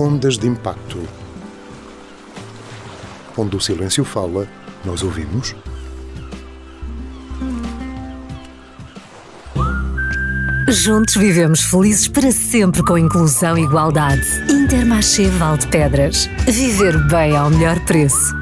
Ondas de Impacto. Onde o silêncio fala, nós ouvimos. Juntos vivemos felizes para sempre com inclusão e igualdade. Intermarché Valdepedras. Viver bem ao melhor preço.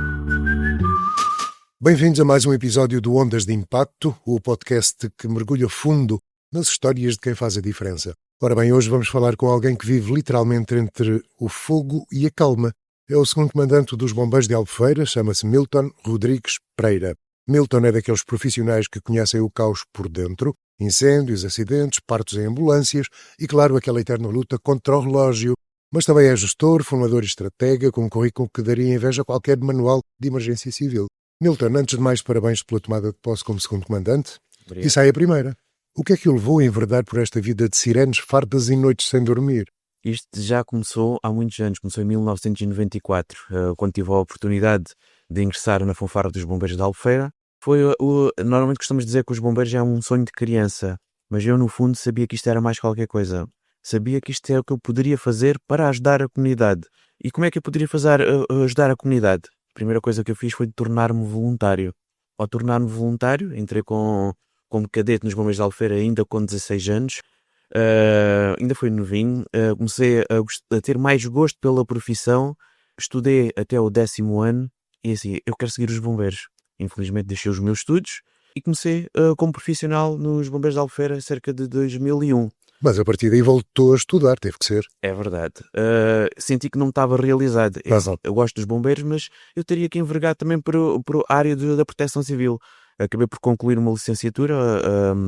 Bem-vindos a mais um episódio do Ondas de Impacto, o podcast que mergulha fundo nas histórias de quem faz a diferença. Ora bem, hoje vamos falar com alguém que vive literalmente entre o fogo e a calma. É o segundo comandante dos Bombeiros de Albufeira, chama-se Milton Rodrigues Pereira. Milton é daqueles profissionais que conhecem o caos por dentro, incêndios, acidentes, partos em ambulâncias e, claro, aquela eterna luta contra o relógio. Mas também é gestor, formador e estratega, com um currículo que daria inveja a qualquer manual de emergência civil. Milton, antes de mais, parabéns pela tomada de posse como segundo comandante. Obrigado. E sai a primeira. O que é que o levou a enverdar por esta vida de sirenes, fardas e noites sem dormir? Isto já começou há muitos anos, começou em 1994, quando tive a oportunidade de ingressar na fanfarra dos Bombeiros de Albufeira. Normalmente costumamos dizer que os bombeiros é um sonho de criança, mas eu no fundo sabia que isto era mais qualquer coisa. Sabia que isto é o que eu poderia fazer para ajudar a comunidade. E como é que eu poderia ajudar a comunidade? A primeira coisa que eu fiz foi tornar-me voluntário. Ao tornar-me voluntário, entrei como cadete nos Bombeiros de Albufeira ainda com 16 anos. Ainda fui novinho, comecei a ter mais gosto pela profissão, estudei até o 10º ano e assim, eu quero seguir os bombeiros. Infelizmente deixei os meus estudos e comecei como profissional nos Bombeiros de Albufeira cerca de 2001. Mas a partir daí voltou a estudar, teve que ser. É verdade. Senti que não me estava realizado. Eu gosto dos bombeiros, mas eu teria que envergar também para a área da proteção civil. Acabei por concluir uma licenciatura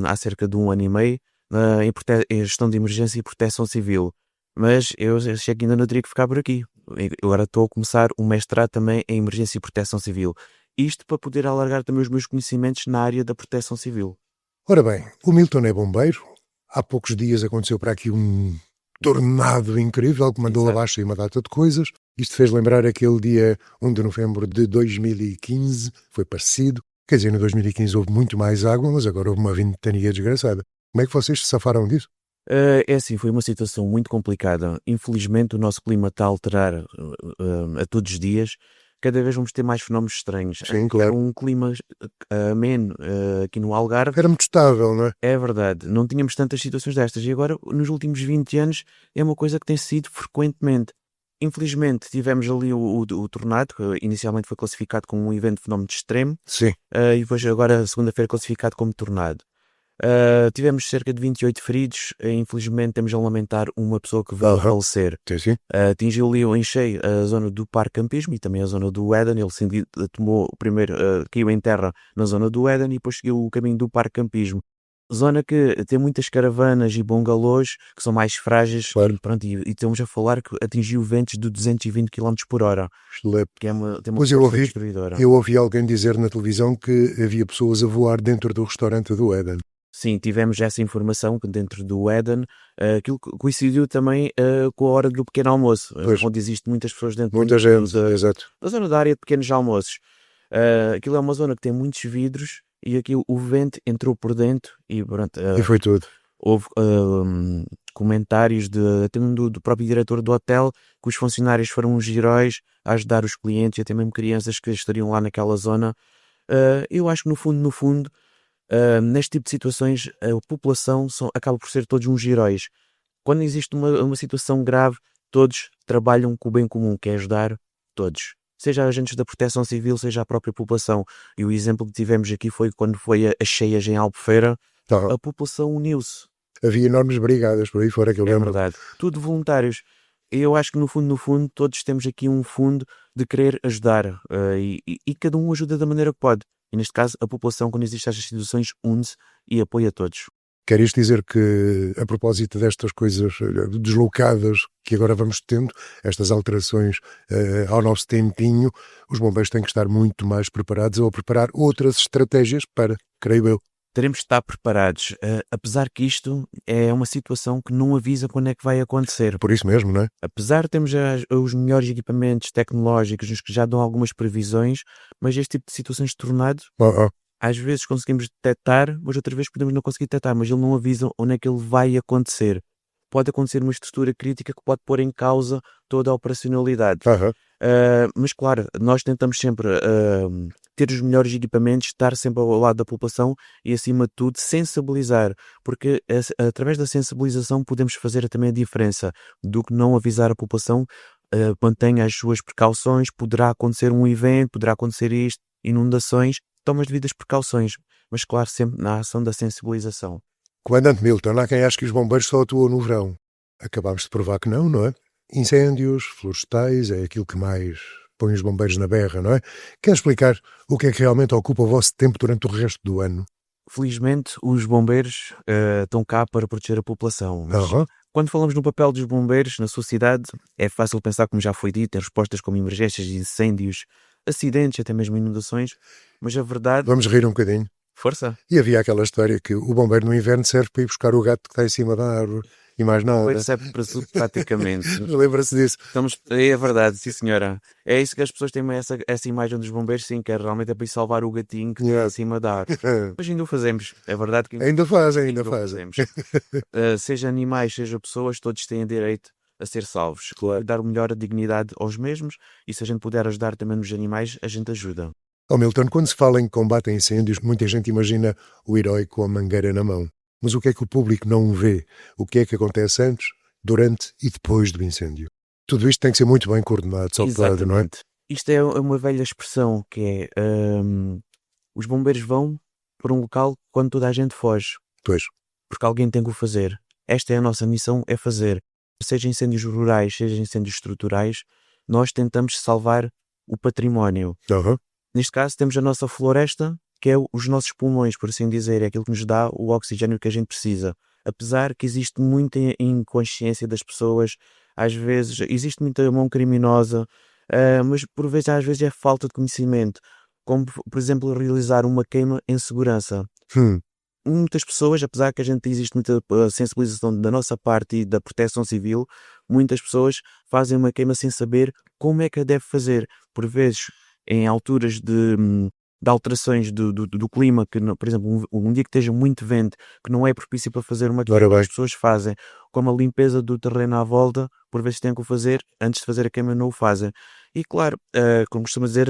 há cerca de 1 ano e meio em gestão de emergência e proteção civil. Mas eu achei que ainda não teria que ficar por aqui. Agora estou a começar um mestrado também em emergência e proteção civil. Isto para poder alargar também os meus conhecimentos na área da proteção civil. Ora bem, o Milton é bombeiro. Há poucos dias aconteceu para aqui um tornado incrível que mandou abaixo aí uma data de coisas. Isto fez lembrar aquele dia 1 de novembro de 2015. Foi parecido. Quer dizer, no 2015 houve muito mais água, mas agora houve uma ventania desgraçada. Como é que vocês se safaram disso? É assim, foi uma situação muito complicada. Infelizmente o nosso clima está a alterar a todos os dias. Cada vez vamos ter mais fenómenos estranhos. Sim, claro. Um clima ameno aqui no Algarve. Era muito estável, não é? É verdade. Não tínhamos tantas situações destas. E agora, nos últimos 20 anos, é uma coisa que tem sido frequentemente. Infelizmente, tivemos ali o tornado, que inicialmente foi classificado como um evento de fenómeno extremo. Sim. E depois agora, segunda-feira, classificado como tornado. Tivemos cerca de 28 feridos. Infelizmente, temos a lamentar uma pessoa que veio a falecer. Sim. Atingiu ali em cheio a zona do Parque Campismo e também a zona do Éden. Ele tomou o primeiro, caiu em terra na zona do Éden e depois seguiu o caminho do Parque Campismo. Zona que tem muitas caravanas e bungalôs que são mais frágeis. Claro. Pronto, e estamos a falar que atingiu ventos de 220 km por hora. Que tem uma pois força destruidora. Eu ouvi alguém dizer na televisão que havia pessoas a voar dentro do restaurante do Éden. Sim, tivemos essa informação que dentro do Éden, aquilo coincidiu também com a hora do pequeno almoço, onde existe muitas pessoas dentro. Muita gente, exato. Na zona da área de pequenos almoços. Aquilo é uma zona que tem muitos vidros e aqui o vento entrou por dentro e pronto. E foi tudo. Houve comentários até do próprio diretor do hotel que os funcionários foram uns heróis a ajudar os clientes e até mesmo crianças que estariam lá naquela zona. Eu acho que no fundo, neste tipo de situações a população acaba por ser todos uns heróis. Quando existe uma situação grave, todos trabalham com o bem comum, que é ajudar todos. Seja agentes da proteção civil, seja a própria população. E o exemplo que tivemos aqui foi quando foi as cheias em Albufeira, a população uniu-se. Havia enormes brigadas por aí fora que eu lembro. É verdade. Tudo voluntários. Eu acho que no fundo, todos temos aqui um fundo de querer ajudar. E cada um ajuda da maneira que pode. E neste caso, a população, quando existem estas situações, une-se e apoia todos. Quer isto dizer que, a propósito destas coisas deslocadas que agora vamos tendo, estas alterações ao nosso tempinho, os bombeiros têm que estar muito mais preparados ou preparar outras estratégias para, creio eu. Teremos de estar preparados, apesar que isto é uma situação que não avisa quando é que vai acontecer. Por isso mesmo, não é? Apesar de termos os melhores equipamentos tecnológicos que já dão algumas previsões, mas este tipo de situações de tornado, às vezes conseguimos detectar, mas outras vezes podemos não conseguir detectar, mas ele não avisa onde é que ele vai acontecer. pode acontecer uma estrutura crítica que pode pôr em causa toda a operacionalidade. Aham. Mas claro, nós tentamos sempre ter os melhores equipamentos, estar sempre ao lado da população e, acima de tudo, sensibilizar, porque através da sensibilização podemos fazer também a diferença do que não avisar a população. Mantenha as suas precauções, poderá acontecer um evento, poderá acontecer isto, inundações, toma as devidas precauções, mas claro, sempre na ação da sensibilização. Comandante Milton, há quem ache que os bombeiros só atuam no verão. Acabámos de provar que não é? Incêndios florestais é aquilo que mais põe os bombeiros na berra, não é? Quer explicar o que é que realmente ocupa o vosso tempo durante o resto do ano? Felizmente, os bombeiros estão cá para proteger a população, mas Aham. quando falamos no papel dos bombeiros na sociedade, é fácil pensar, como já foi dito, em respostas como emergências, incêndios, acidentes, até mesmo inundações, mas a verdade... Vamos rir um bocadinho. Força! E havia aquela história que o bombeiro no inverno serve para ir buscar o gato que está em cima da árvore e mais nada. Foi serve para tudo praticamente. Lembra-se disso? É verdade, sim senhora. É isso que as pessoas têm essa imagem dos bombeiros, sim, que é realmente para ir salvar o gatinho que está em cima da árvore. Mas ainda o fazemos, é verdade que Ainda fazem. ainda o fazemos. Seja animais, seja pessoas, todos têm direito a ser salvos. Claro. Dar o melhor, a dignidade aos mesmos, e se a gente puder ajudar também nos animais, a gente ajuda. Milton, quando se fala em combate a incêndios, muita gente imagina o herói com a mangueira na mão. Mas o que é que o público não vê? O que é que acontece antes, durante e depois do incêndio? Tudo isto tem que ser muito bem coordenado, saltado, não é? Exatamente. Isto é uma velha expressão que é os bombeiros vão para um local quando toda a gente foge, Pois. porque alguém tem que o fazer. Esta é a nossa missão, é fazer. Seja incêndios rurais, seja incêndios estruturais, nós tentamos salvar o património. Aham. Neste caso temos a nossa floresta, que é os nossos pulmões, por assim dizer, é aquilo que nos dá o oxigênio que a gente precisa. Apesar que existe muita inconsciência das pessoas, às vezes existe muita mão criminosa, mas por vezes às vezes é falta de conhecimento, como por exemplo realizar uma queima em segurança. Muitas pessoas, apesar que existe muita sensibilização da nossa parte e da proteção civil, muitas pessoas fazem uma queima sem saber como é que a deve fazer. Por vezes, em alturas de alterações do clima, que, por exemplo, um dia que esteja muito vento, que não é propício para fazer uma queima, as pessoas fazem, como a limpeza do terreno à volta, por vezes têm que o fazer, antes de fazer a queima não o fazem. E claro, como costuma dizer,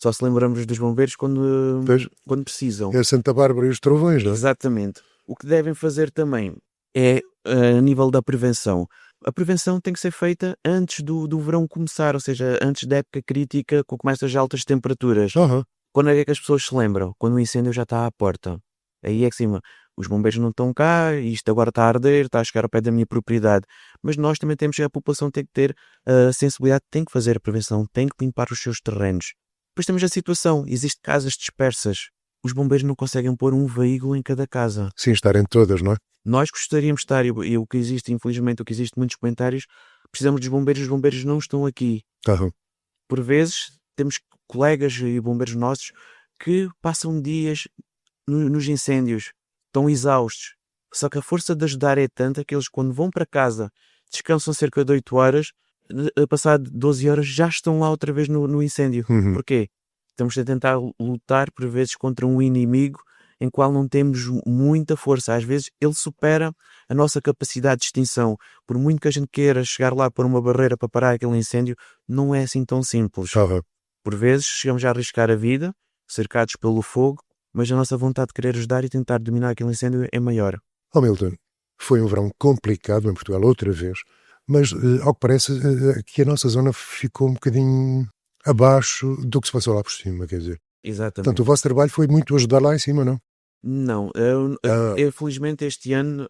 só se lembramos dos bombeiros quando precisam. É a Santa Bárbara e os trovões, não é? Exatamente. O que devem fazer também é a nível da prevenção. A prevenção tem que ser feita antes do verão começar, ou seja, antes da época crítica, com começam as altas temperaturas. Aham. Quando é que as pessoas se lembram? Quando o incêndio já está à porta. Aí é que cima, os bombeiros não estão cá, isto agora está a arder, está a chegar ao pé da minha propriedade. Mas nós também temos, a população tem que ter a sensibilidade, tem que fazer a prevenção, tem que limpar os seus terrenos. Depois temos a situação, existem casas dispersas. Os bombeiros não conseguem pôr um veículo em cada casa. Sim, estarem todas, não é? Nós gostaríamos de estar, e o que existe, infelizmente, o que existe muitos comentários, precisamos dos bombeiros, os bombeiros não estão aqui. Aham. Por vezes, temos colegas e bombeiros nossos que passam dias nos incêndios, estão exaustos. Só que a força de ajudar é tanta que eles, quando vão para casa, descansam cerca de 8 horas, a passar 12 horas já estão lá outra vez no incêndio. Porquê? Estamos a tentar lutar, por vezes, contra um inimigo em qual não temos muita força. Às vezes ele supera a nossa capacidade de extinção. Por muito que a gente queira chegar lá por uma barreira para parar aquele incêndio, não é assim tão simples. Aham. Por vezes chegamos a arriscar a vida, cercados pelo fogo, mas a nossa vontade de querer ajudar e tentar dominar aquele incêndio é maior. Milton, foi um verão complicado em Portugal outra vez, mas ao que parece que a nossa zona ficou um bocadinho abaixo do que se passou lá por cima, quer dizer. Exatamente. Portanto, o vosso trabalho foi muito ajudar lá em cima, não? Não, felizmente este ano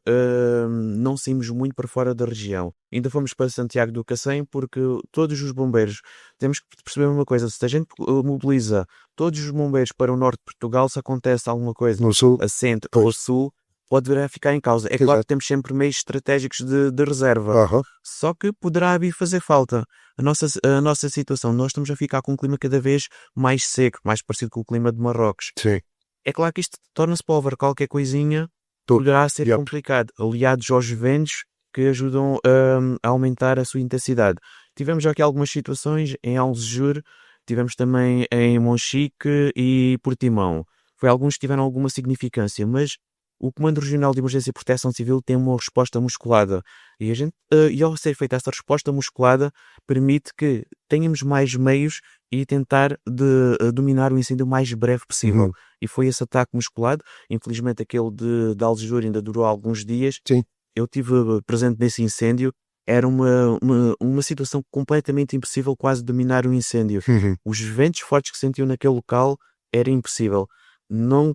não saímos muito para fora da região. Ainda fomos para Santiago do Cacém, porque todos os bombeiros, temos que perceber uma coisa, se a gente mobiliza todos os bombeiros para o norte de Portugal, se acontece alguma coisa No sul, a centro ou a sul, pode vir a ficar em causa. É claro que temos sempre meios estratégicos de reserva, só que poderá vir fazer falta. A nossa situação, nós estamos a ficar com um clima cada vez mais seco, mais parecido com o clima de Marrocos. Sim. É claro que isto torna-se pobre, qualquer coisinha poderá ser complicado, aliados aos ventos que ajudam a aumentar a sua intensidade. Tivemos já aqui algumas situações em Algesur, tivemos também em Monchique e Portimão. Foi alguns que tiveram alguma significância, mas o Comando Regional de Emergência e Proteção Civil tem uma resposta musculada. E ao ser feita essa resposta musculada, permite que tenhamos mais meios e tentar dominar o incêndio o mais breve possível. E foi esse ataque musculado. Infelizmente, aquele de Algesur ainda durou alguns dias. Sim. Eu estive presente nesse incêndio. Era uma situação completamente impossível, quase dominar o incêndio. Os ventos fortes que sentiu naquele local era impossível. Não,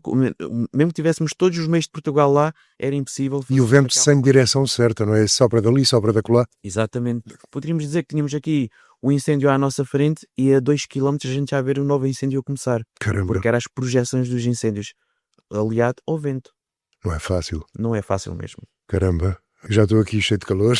mesmo que tivéssemos todos os meios de Portugal lá, era impossível. E o vento sem direção certa, não é? Sopra dali, sopra daquela. Exatamente. Poderíamos dizer que tínhamos aqui o incêndio à nossa frente e a 2 km a gente já ver um novo incêndio a começar. Caramba. Porque eram as projeções dos incêndios, aliado ao vento. Não é fácil. Não é fácil mesmo. Caramba. Já estou aqui cheio de calor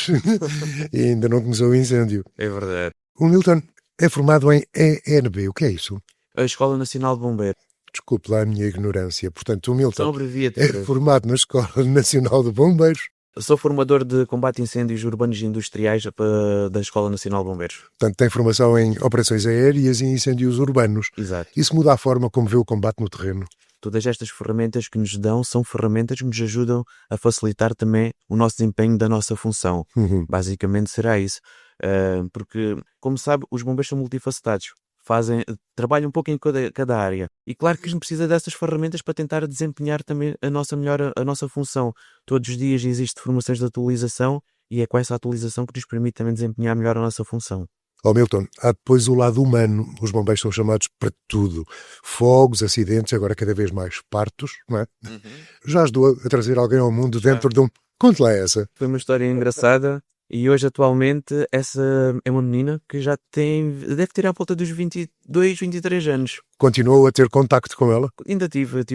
e ainda não começou o incêndio. É verdade. O Milton é formado em ENB. O que é isso? A Escola Nacional de Bombeiros. Desculpe lá a minha ignorância. Portanto, o Milton São é abreviaturas. formado na Escola Nacional de Bombeiros. Sou formador de combate a incêndios urbanos e industriais da Escola Nacional de Bombeiros. Portanto, tem formação em operações aéreas e incêndios urbanos. Exato. Isso muda a forma como vê o combate no terreno. Todas estas ferramentas que nos dão são ferramentas que nos ajudam a facilitar também o nosso desempenho da nossa função. Basicamente será isso. Porque, como sabe, os bombeiros são multifacetados. Trabalham um pouco em cada área. E claro que a gente precisa dessas ferramentas para tentar desempenhar também a nossa função. Todos os dias existem formações de atualização e é com essa atualização que nos permite também desempenhar melhor a nossa função. Milton, há depois o lado humano. Os bombeiros são chamados para tudo. Fogos, acidentes, agora cada vez mais partos, não é? Já ajudou a trazer alguém ao mundo dentro de um... Conte lá essa. Foi uma história engraçada e hoje atualmente essa é uma menina que já deve ter à volta dos 22, 23 anos. Continuou a ter contacto com ela? Ainda tive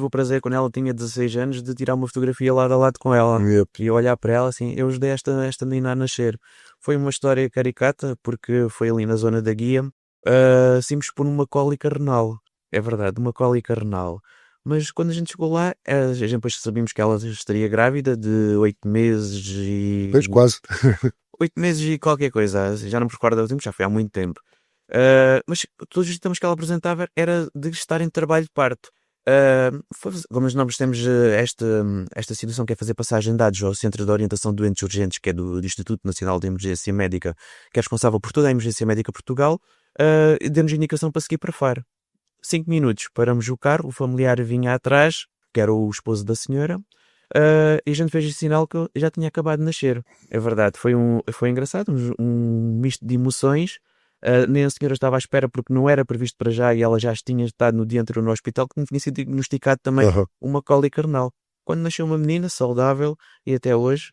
o prazer, quando ela tinha 16 anos, de tirar uma fotografia lado a lado com ela. E olhar para ela assim, eu ajudei esta menina a nascer. Foi uma história caricata, porque foi ali na zona da Guia, simples por uma cólica renal. É verdade, uma cólica renal. Mas quando a gente chegou lá, a gente depois sabíamos que ela estaria grávida de 8 meses e... Pois, quase. 8 meses e qualquer coisa, já não me recordo do tempo, já foi há muito tempo. Mas todos os sintomas que ela apresentava era de estar em trabalho de parto. Como nós temos esta situação que é fazer passagem de dados ao Centro de Orientação de Doentes Urgentes, que é do Instituto Nacional de Emergência Médica, que é responsável por toda a Emergência Médica Portugal, deu-nos indicação para seguir para Faro. 5 minutos, paramos o carro, o familiar vinha atrás, que era o esposo da senhora, e a gente fez o sinal que eu já tinha acabado de nascer. É verdade, foi engraçado, um misto de emoções. Nem a senhora estava à espera porque não era previsto para já e ela já tinha estado no dia anterior no hospital, que tinha sido diagnosticado também uma cólica renal. Quando nasceu uma menina saudável e até hoje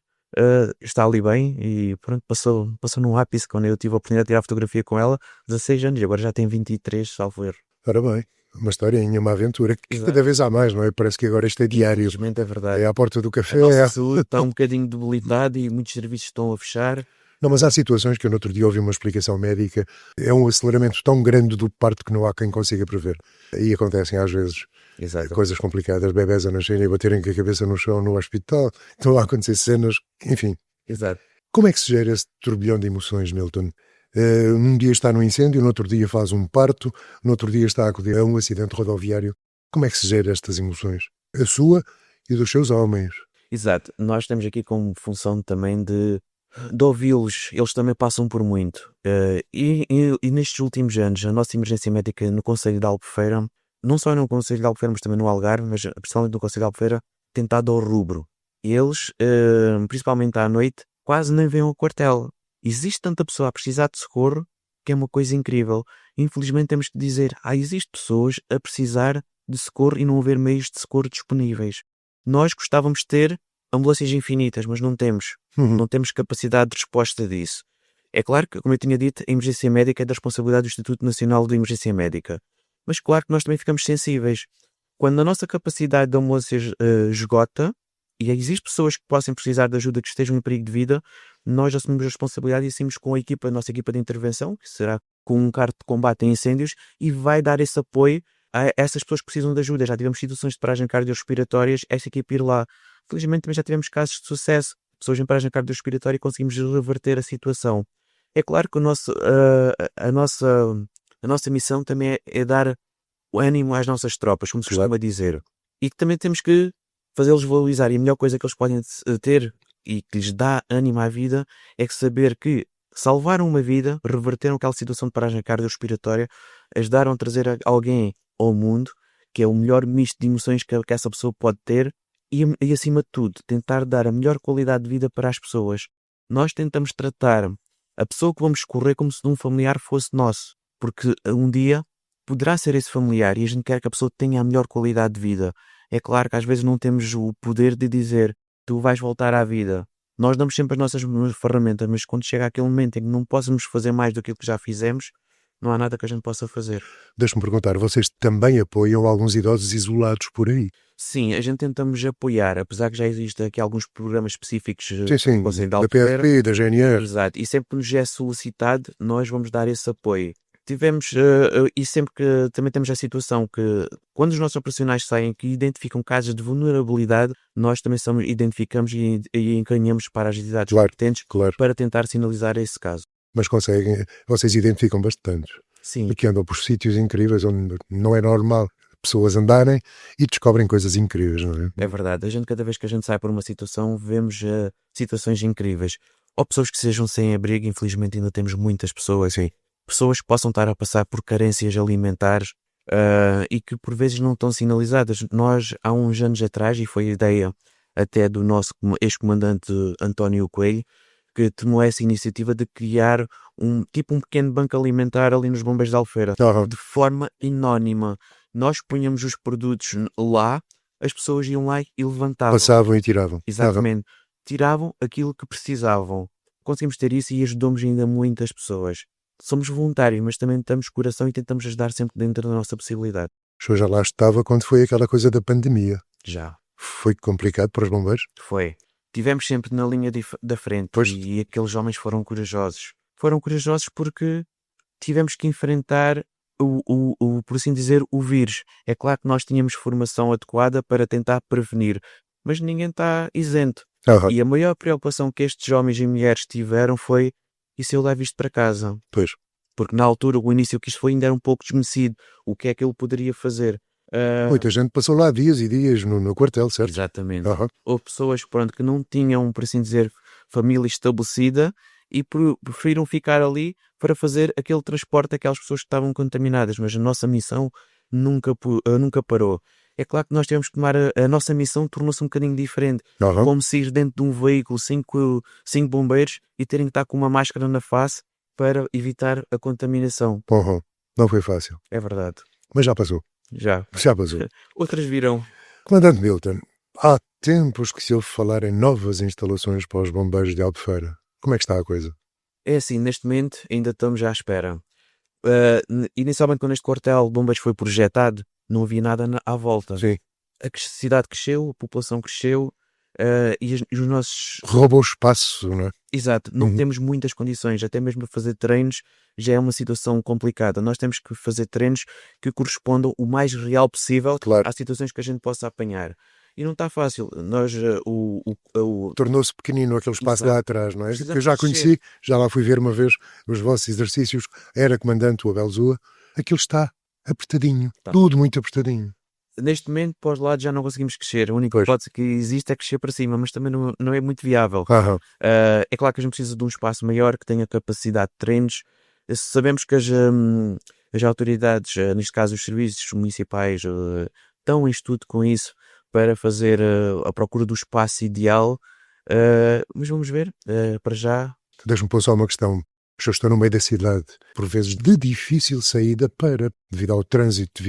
está ali bem e pronto, passou num ápice quando eu tive a oportunidade de tirar a fotografia com ela, 16 anos, e agora já tem 23, salvo erro. Ora bem, uma historinha, uma aventura que cada vez há mais, não é? Parece que agora isto é diário. Infelizmente é verdade. É à porta do café. A nossa saúde está um bocadinho debilitada e muitos serviços estão a fechar. Não, mas há situações que eu no outro dia ouvi uma explicação médica, é um aceleramento tão grande do parto que não há quem consiga prever. E acontecem às vezes coisas complicadas, bebés a nascerem e baterem com a cabeça no chão no hospital, estão a acontecer cenas, enfim. Exato. Como é que se gera esse turbilhão de emoções, Milton? Um dia está no incêndio, no outro dia faz um parto, no outro dia está a acudir a um acidente rodoviário. Como é que se gera estas emoções? A sua e dos seus homens. Exato. Nós temos aqui como função também de ouvi-los. Eles também passam por muito. E nestes últimos anos, a nossa emergência médica no Concelho de Albufeira, não só no Concelho de Albufeira, mas também no Algarve, mas principalmente no Concelho de Albufeira, tem estado ao rubro. E eles, principalmente à noite, quase nem vêm ao quartel. Existe tanta pessoa a precisar de socorro que é uma coisa incrível. Infelizmente temos que dizer, existem pessoas a precisar de socorro e não haver meios de socorro disponíveis. Nós gostávamos de ter ambulâncias infinitas, mas não temos. Não temos capacidade de resposta disso. É claro que, como eu tinha dito, a emergência médica é da responsabilidade do Instituto Nacional de Emergência Médica. Mas claro que nós também ficamos sensíveis. Quando a nossa capacidade de ambulâncias esgota, e existem pessoas que possam precisar de ajuda, que estejam em perigo de vida, nós assumimos a responsabilidade e assumimos com a nossa equipa de intervenção, que será com um carro de combate a incêndios, e vai dar esse apoio a essas pessoas que precisam de ajuda. Já tivemos situações de paragem cardiorrespiratórias, essa equipa ir lá. Felizmente também já tivemos casos de sucesso, pessoas em paragem cardiorrespiratória, e conseguimos reverter a situação. É claro que a nossa missão também é dar o ânimo às nossas tropas, como se costuma dizer. E que também temos que fazê-los valorizar. E a melhor coisa que eles podem ter e que lhes dá ânimo à vida é que saber que salvaram uma vida, reverteram aquela situação de paragem cardiorrespiratória, ajudaram a trazer alguém ao mundo, que é o melhor misto de emoções que essa pessoa pode ter e, acima de tudo, tentar dar a melhor qualidade de vida para as pessoas. Nós tentamos tratar a pessoa que vamos escorrer como se um familiar fosse nosso, porque um dia poderá ser esse familiar e a gente quer que a pessoa tenha a melhor qualidade de vida. É claro que às vezes não temos o poder de dizer tu vais voltar à vida. Nós damos sempre as nossas ferramentas, mas quando chega aquele momento em que não possamos fazer mais do que aquilo que já fizemos, não há nada que a gente possa fazer. Deixe-me perguntar, vocês também apoiam alguns idosos isolados por aí? Sim, a gente tentamos apoiar, apesar que já existem aqui alguns programas específicos Sim, do Conselho de da Albufeira. PFP, da GNR. Exato, e sempre que nos é solicitado, nós vamos dar esse apoio. Tivemos, e sempre que também temos a situação que, quando os nossos operacionais saem que identificam casos de vulnerabilidade, nós também identificamos e encaminhamos para as entidades competentes para tentar sinalizar esse caso. Mas vocês identificam bastante. Sim. Porque andam por sítios incríveis onde não é normal pessoas andarem e descobrem coisas incríveis, não é? É verdade, cada vez que a gente sai por uma situação, vemos situações incríveis. Ou pessoas que sejam sem abrigo, infelizmente ainda temos muitas pessoas. Sim. Pessoas que possam estar a passar por carências alimentares e que por vezes não estão sinalizadas. Nós, há uns anos atrás, e foi a ideia até do nosso ex-comandante António Coelho, que tomou essa iniciativa de criar um pequeno banco alimentar ali nos Bombeiros de Albufeira, de forma anónima. Nós punhamos os produtos lá, as pessoas iam lá e levantavam. Passavam e tiravam. Exatamente. Tiravam aquilo que precisavam. Conseguimos ter isso e ajudamos ainda muitas pessoas. Somos voluntários, mas também temos coração e tentamos ajudar sempre dentro da nossa possibilidade. O senhor já lá estava quando foi aquela coisa da pandemia. Já. Foi complicado para os bombeiros? Foi. Tivemos sempre na linha da frente e aqueles homens foram corajosos. Foram corajosos porque tivemos que enfrentar por assim dizer, o vírus. É claro que nós tínhamos formação adequada para tentar prevenir, mas ninguém está isento. E a maior preocupação que estes homens e mulheres tiveram foi: e se eu levo isto para casa? Pois. Porque na altura, o início que isto foi ainda era um pouco desconhecido. O que é que ele poderia fazer? Muita gente passou lá dias e dias no quartel, certo? Exatamente. Houve pessoas que não tinham, por assim dizer, família estabelecida e preferiram ficar ali para fazer aquele transporte daquelas pessoas que estavam contaminadas. Mas a nossa missão nunca parou. É claro que nós tivemos que tomar a nossa missão, tornou-se um bocadinho diferente. Como se ir dentro de um veículo, cinco bombeiros, e terem que estar com uma máscara na face para evitar a contaminação. Não foi fácil. É verdade. Mas já passou. Já passou. Outras virão. Comandante Milton, há tempos que se ouve falar em novas instalações para os bombeiros de Albufeira. Como é que está a coisa? É assim, neste momento ainda estamos à espera. Inicialmente, quando este quartel de bombeiros foi projetado, não havia nada à volta. Sim. A cidade cresceu, a população cresceu e os nossos... Roubam espaço, não é? Exato. Não temos muitas condições, até mesmo a fazer treinos já é uma situação complicada. Nós temos que fazer treinos que correspondam o mais real possível às situações que a gente possa apanhar. E não está fácil. Nós, tornou-se pequenino aquele espaço lá atrás, não é? Que eu já conheci, já lá fui ver uma vez os vossos exercícios, era comandante o Abel Zua. Aquilo está apertadinho, tudo muito apertadinho. Neste momento, para os lados já não conseguimos crescer. A única hipótese que existe é crescer para cima, mas também não é muito viável. É claro que a gente precisa de um espaço maior que tenha capacidade de treinos. Sabemos que as autoridades, neste caso os serviços municipais, estão em estudo com isso para fazer a procura do espaço ideal, mas vamos ver, para já. Deixa-me pôr só uma questão. Eu estou no meio da cidade, por vezes de difícil saída devido ao trânsito,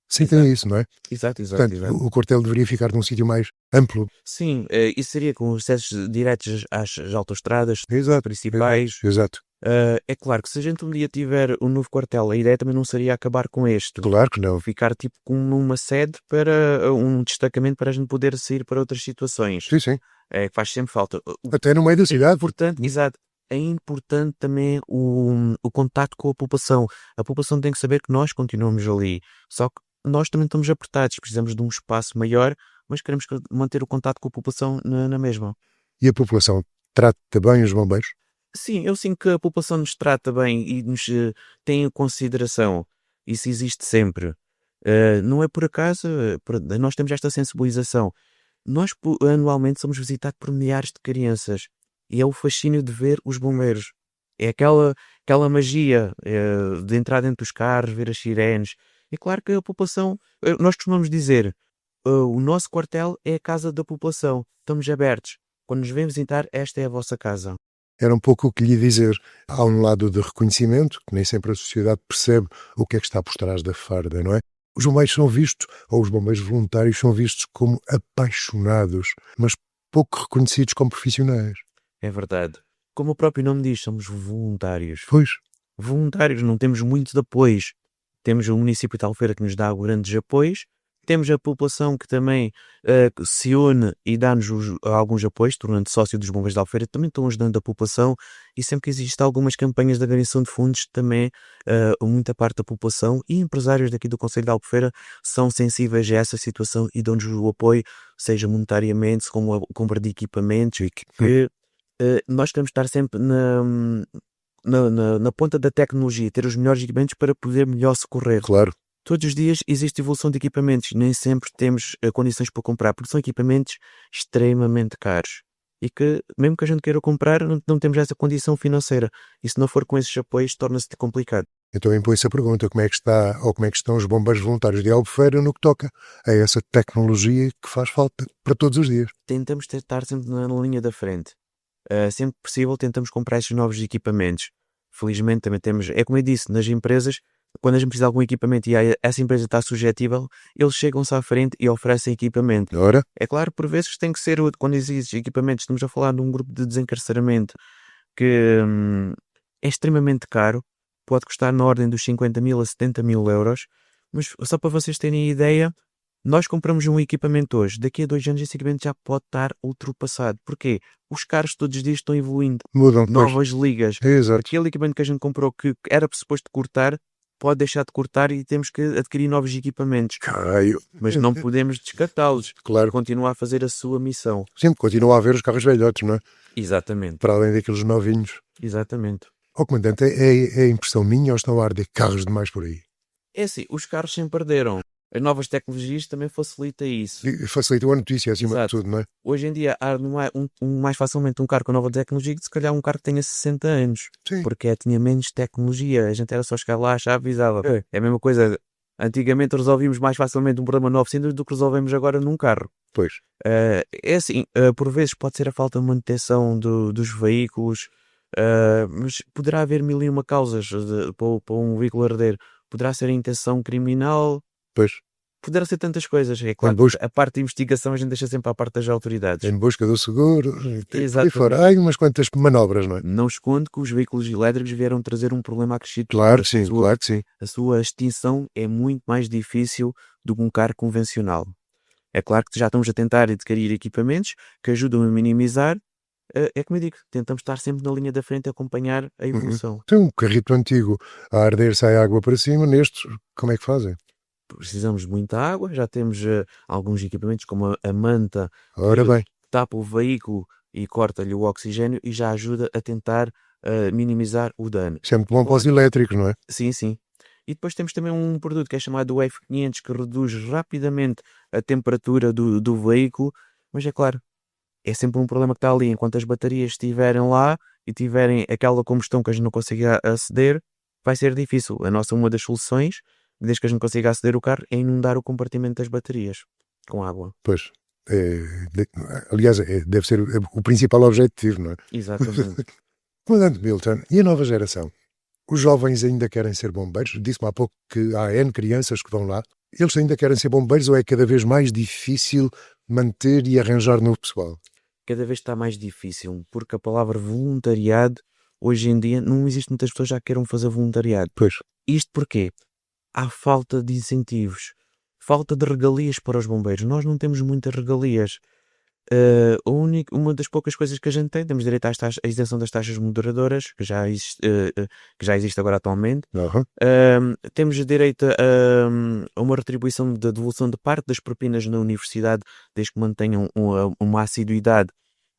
sentem isso, não é? Exato. Portanto, o quartel deveria ficar num sítio mais amplo. Sim, isso seria com acessos diretos às autoestradas principais. Exato. É claro que se a gente um dia tiver um novo quartel, a ideia também não seria acabar com este. Claro que não. Ficar como uma sede para um destacamento para a gente poder sair para outras situações. Sim. É que faz sempre falta. Até no meio da cidade. Exato. É importante também o contacto com a população. A população tem que saber que nós continuamos ali. Só que nós também estamos apertados. Precisamos de um espaço maior, mas queremos manter o contacto com a população na mesma. E a população trata bem os bombeiros? Sim, eu sinto que a população nos trata bem e nos tem em consideração. Isso existe sempre. Não é por acaso, nós temos esta sensibilização. Nós anualmente somos visitados por milhares de crianças e é o fascínio de ver os bombeiros. É aquela magia de entrar dentro dos carros, ver as sirenes. É claro que a população, nós costumamos dizer, o nosso quartel é a casa da população. Estamos abertos. Quando nos vêm visitar, esta é a vossa casa. Era um pouco o que lhe ia dizer. Há um lado de reconhecimento, que nem sempre a sociedade percebe o que é que está por trás da farda, não é? Os bombeiros são vistos, ou os bombeiros voluntários são vistos como apaixonados, mas pouco reconhecidos como profissionais. É verdade. Como o próprio nome diz, somos voluntários. Pois, Voluntários, não temos muitos apoios. Temos o município de Albufeira que nos dá grandes apoios. Temos a população que também se une e dá-nos alguns apoios, tornando sócio dos Bombeiros de Albufeira, também estão ajudando a população, e sempre que existem algumas campanhas de angariação de fundos, também muita parte da população e empresários daqui do concelho de Albufeira são sensíveis a essa situação e dão-nos o apoio, seja monetariamente, como a compra de equipamentos, e que nós queremos estar sempre na ponta da tecnologia, ter os melhores equipamentos para poder melhor socorrer. claro. Todos os dias existe evolução de equipamentos, nem sempre temos condições para comprar, porque são equipamentos extremamente caros e que, mesmo que a gente queira comprar, não temos essa condição financeira, e se não for com esses apoios torna-se complicado. Então impõe-se a pergunta, como é que está, ou como é que estão os bombeiros voluntários de Albufeira no que toca a essa tecnologia que faz falta para todos os dias? Tentamos estar sempre na linha da frente. Sempre que possível tentamos comprar esses novos equipamentos. Felizmente também temos, é como eu disse, nas empresas, quando a gente precisa de algum equipamento e essa empresa está suscetível, eles chegam-se à frente e oferecem equipamento. Ora, É claro, por vezes tem que ser, quando existem equipamentos, estamos a falar de um grupo de desencarceramento que é extremamente caro, pode custar na ordem dos 50.000 a 70.000 euros, mas só para vocês terem ideia, nós compramos um equipamento hoje, daqui a 2 anos esse equipamento já pode estar ultrapassado. Porquê? Os carros todos os dias estão evoluindo, mudam depois. novas ligas. Exato. Aquele equipamento que a gente comprou que era suposto cortar, pode deixar de cortar e temos que adquirir novos equipamentos. Caio. Mas não podemos descartá-los. Claro. Continua a fazer a sua missão. Sempre continua a haver os carros velhotes, não é? Exatamente. Para além daqueles novinhos. Exatamente. Ó comandante, é impressão minha ou estão a arder carros demais por aí? É assim, os carros sempre perderam. As novas tecnologias também facilitam isso. E facilitam a notícia acima Exato. de tudo, não é? Hoje em dia há mais facilmente um carro com nova tecnologia que se calhar um carro que tenha 60 anos. Sim. Porque tinha menos tecnologia. A gente era só chegar lá, achava, avisava. É a mesma coisa. Antigamente resolvíamos mais facilmente um problema 900 do que resolvemos agora num carro. Pois. É assim, por vezes pode ser a falta de manutenção dos veículos, mas poderá haver mil e uma causas para um veículo arder. Poderá ser a intenção criminal, Pois. poderá ser tantas coisas. É claro, a parte de investigação a gente deixa sempre à parte das autoridades. Em busca do seguro. Exatamente. E fora. Há umas quantas manobras, não é? Não escondo que os veículos elétricos vieram trazer um problema acrescido. Claro que sim, claro que sim. A sua extinção é muito mais difícil do que um carro convencional. É claro que já estamos a tentar adquirir equipamentos que ajudam a minimizar. É como eu digo, tentamos estar sempre na linha da frente a acompanhar a evolução. Tem um carrito antigo a arder, sai água para cima, nestes, como é que fazem? Precisamos de muita água, já temos alguns equipamentos como a manta, Ora bem, que tapa o veículo e corta-lhe o oxigênio e já ajuda a tentar minimizar o dano. isso é muito bom para os elétricos, não é? Sim, sim. E depois temos também um produto que é chamado o F500 que reduz rapidamente a temperatura do veículo, mas é claro, é sempre um problema que está ali. Enquanto as baterias estiverem lá e tiverem aquela combustão que a gente não consegue aceder, vai ser difícil. Uma das soluções, desde que a gente consiga aceder o carro, é inundar o compartimento das baterias com água. Pois. Aliás, deve ser o principal objetivo, não é? Exatamente. Comandante Milton, e a nova geração? Os jovens ainda querem ser bombeiros? Disse-me há pouco que há N crianças que vão lá. Eles ainda querem ser bombeiros ou é cada vez mais difícil manter e arranjar novo pessoal? Cada vez está mais difícil, porque a palavra voluntariado, hoje em dia, não existe muitas pessoas que já queiram fazer voluntariado. Pois. Isto porquê? Há falta de incentivos, falta de regalias para os bombeiros. Nós não temos muitas regalias. Uma das poucas coisas que a gente tem, temos direito à isenção das taxas moderadoras, que já existe agora atualmente. Temos direito a uma retribuição da devolução de parte das propinas na universidade, desde que mantenham uma assiduidade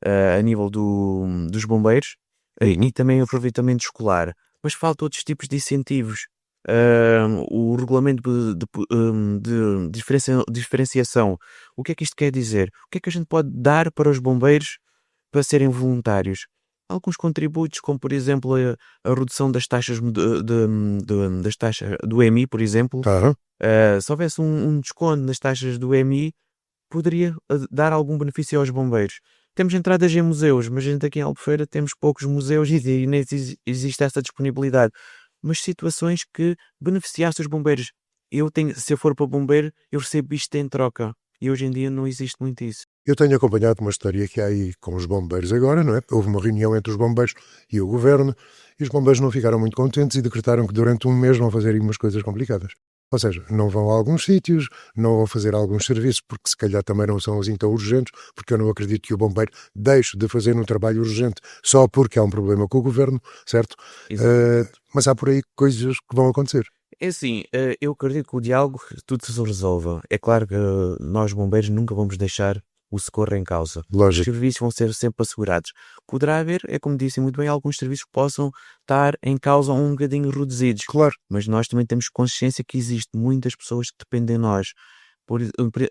a nível dos bombeiros, e também o aproveitamento escolar. Mas faltam outros tipos de incentivos. o regulamento de diferenciação. O que é que isto quer dizer? O que é que a gente pode dar para os bombeiros para serem voluntários? Alguns contributos, como por exemplo a redução das taxas das taxas do EMI, por exemplo. Aham. Se houvesse um desconto nas taxas do EMI, poderia dar algum benefício aos bombeiros. Temos entradas em museus, mas a gente aqui em Albufeira temos poucos museus e nem existe essa disponibilidade. Mas situações que beneficiassem os bombeiros. Se eu for para bombeiro, eu recebo isto em troca. E hoje em dia não existe muito isso. Eu tenho acompanhado uma história que há aí com os bombeiros agora, não é? Houve uma reunião entre os bombeiros e o governo e os bombeiros não ficaram muito contentes e decretaram que durante um mês vão fazer aí umas coisas complicadas. Ou seja, não vão a alguns sítios, não vão fazer alguns serviços, porque se calhar também não são assim tão urgentes, porque eu não acredito que o bombeiro deixe de fazer um trabalho urgente só porque há um problema com o governo, certo? Mas há por aí coisas que vão acontecer. É assim, eu acredito que o diálogo tudo se resolva. É claro que nós bombeiros nunca vamos deixar o socorro em causa. Os Lógico. serviços vão ser sempre assegurados. Poderá haver, é como disse muito bem, alguns serviços que possam estar em causa um bocadinho reduzidos. Claro. Mas nós também temos consciência que existe muitas pessoas que dependem de nós.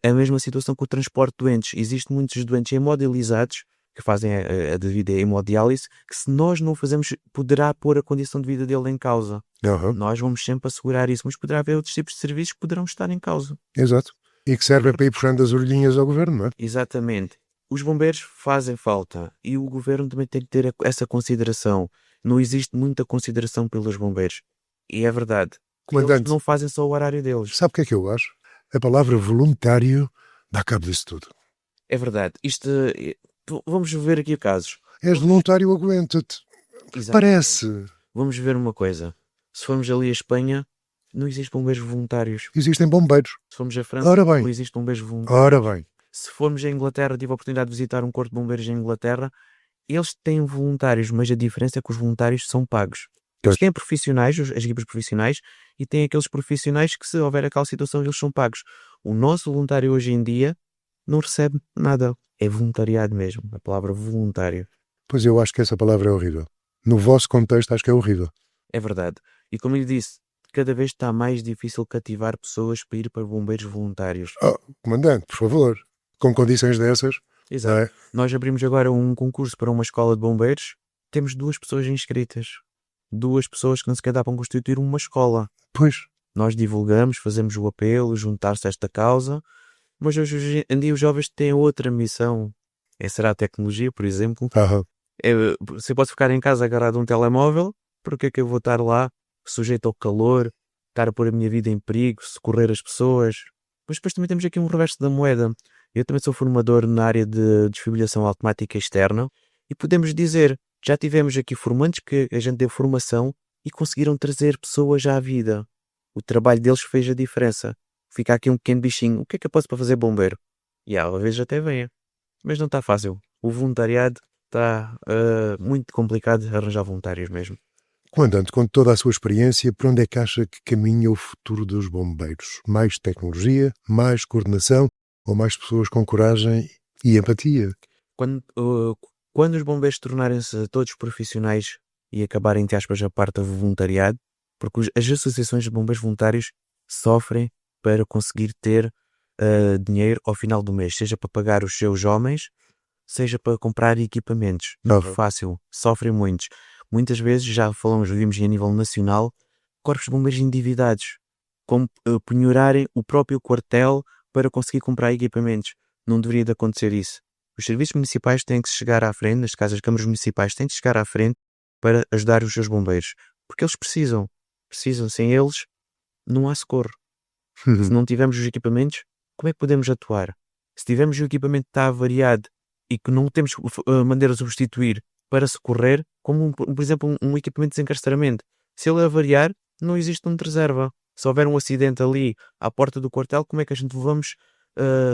É a mesma situação com o transporte de doentes. Existem muitos doentes hemodializados que fazem a devida hemodiálise, que se nós não fazemos, poderá pôr a condição de vida dele em causa. Aham. Nós vamos sempre assegurar isso, mas poderá haver outros tipos de serviços que poderão estar em causa. Exato. E que servem para ir puxando as orelhinhas ao governo, não é? Exatamente. Os bombeiros fazem falta e o governo também tem que ter essa consideração. Não existe muita consideração pelos bombeiros. E é verdade. Eles Comandante, não fazem só o horário deles. sabe o que é que eu acho? A palavra voluntário dá cabo disso tudo. É verdade. Vamos ver aqui casos. És voluntário, aguenta-te. Exatamente. Parece. Vamos ver uma coisa. Se formos ali a Espanha, não existem bombeiros voluntários. Existem bombeiros. Se formos a França, Ora bem. não existem bombeiros voluntários. Ora bem. Se formos a Inglaterra, tive a oportunidade de visitar um corpo de bombeiros em Inglaterra, eles têm voluntários, mas a diferença é que os voluntários são pagos. Eles têm profissionais, as equipas profissionais, e têm aqueles profissionais que, se houver aquela situação, eles são pagos. O nosso voluntário hoje em dia não recebe nada. É voluntariado mesmo, a palavra voluntário. Pois eu acho que essa palavra é horrível. No vosso contexto acho que é horrível. É verdade. E como eu disse, cada vez está mais difícil cativar pessoas para ir para bombeiros voluntários. Comandante, por favor, com condições dessas, Exato. não é? Nós abrimos agora um concurso para uma escola de bombeiros. Temos 2 pessoas inscritas. 2 pessoas que não sequer dá para constituir uma escola. Pois, Nós divulgamos, fazemos o apelo, juntar-se a esta causa, mas hoje em dia os jovens têm outra missão. Será a tecnologia, por exemplo. aham. Você pode ficar em casa agarrado a um telemóvel, porque é que eu vou estar lá, sujeito ao calor, estar a pôr a minha vida em perigo, socorrer as pessoas? Mas depois também temos aqui um reverso da moeda. Eu também sou formador na área de desfibrilação automática externa e podemos dizer, já tivemos aqui formantes que a gente deu formação e conseguiram trazer pessoas à vida. O trabalho deles fez a diferença. Fica aqui um pequeno bichinho. O que é que eu posso para fazer bombeiro? E às vezes até venha. Mas não está fácil. O voluntariado está muito complicado de arranjar voluntários mesmo. Comandante, com toda a sua experiência, por onde é que acha que caminha o futuro dos bombeiros? Mais tecnologia, mais coordenação ou mais pessoas com coragem e empatia? Quando os bombeiros tornarem-se todos profissionais e acabarem, entre aspas, a parte do voluntariado, porque as associações de bombeiros voluntários sofrem para conseguir ter dinheiro ao final do mês, seja para pagar os seus homens, seja para comprar equipamentos. Não é fácil, sofrem muitos. Muitas vezes, já vimos a nível nacional, corpos de bombeiros endividados, como penhorarem o próprio quartel para conseguir comprar equipamentos. Não deveria de acontecer isso. Os serviços municipais têm que chegar à frente, neste caso as câmaras municipais têm que chegar à frente para ajudar os seus bombeiros. Porque eles precisam. Sem eles, não há socorro. Se não tivermos os equipamentos, como é que podemos atuar? Se tivermos o equipamento que está avariado e que não temos maneira de substituir para socorrer, como por exemplo um equipamento de desencarceramento, se ele avariar, não existe um de reserva. Se houver um acidente ali à porta do quartel, como é que a gente vamos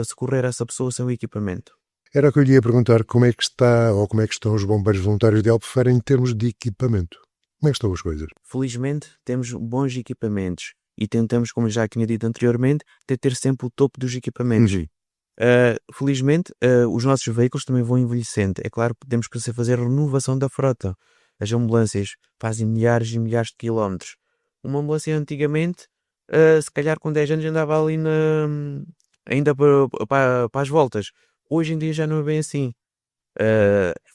socorrer essa pessoa sem o equipamento? Era o que eu lhe ia perguntar, como é que está ou como é que estão os bombeiros voluntários de Albufeira em termos de equipamento? Como é que estão as coisas? Felizmente temos bons equipamentos e tentamos, como já tinha dito anteriormente, ter sempre o topo dos equipamentos. Felizmente os nossos veículos também vão envelhecendo. É claro que temos que fazer a renovação da frota. As ambulâncias fazem milhares e milhares de quilómetros. Uma ambulância antigamente, se calhar com 10 anos andava ali ainda para as voltas. Hoje em dia já não é bem assim.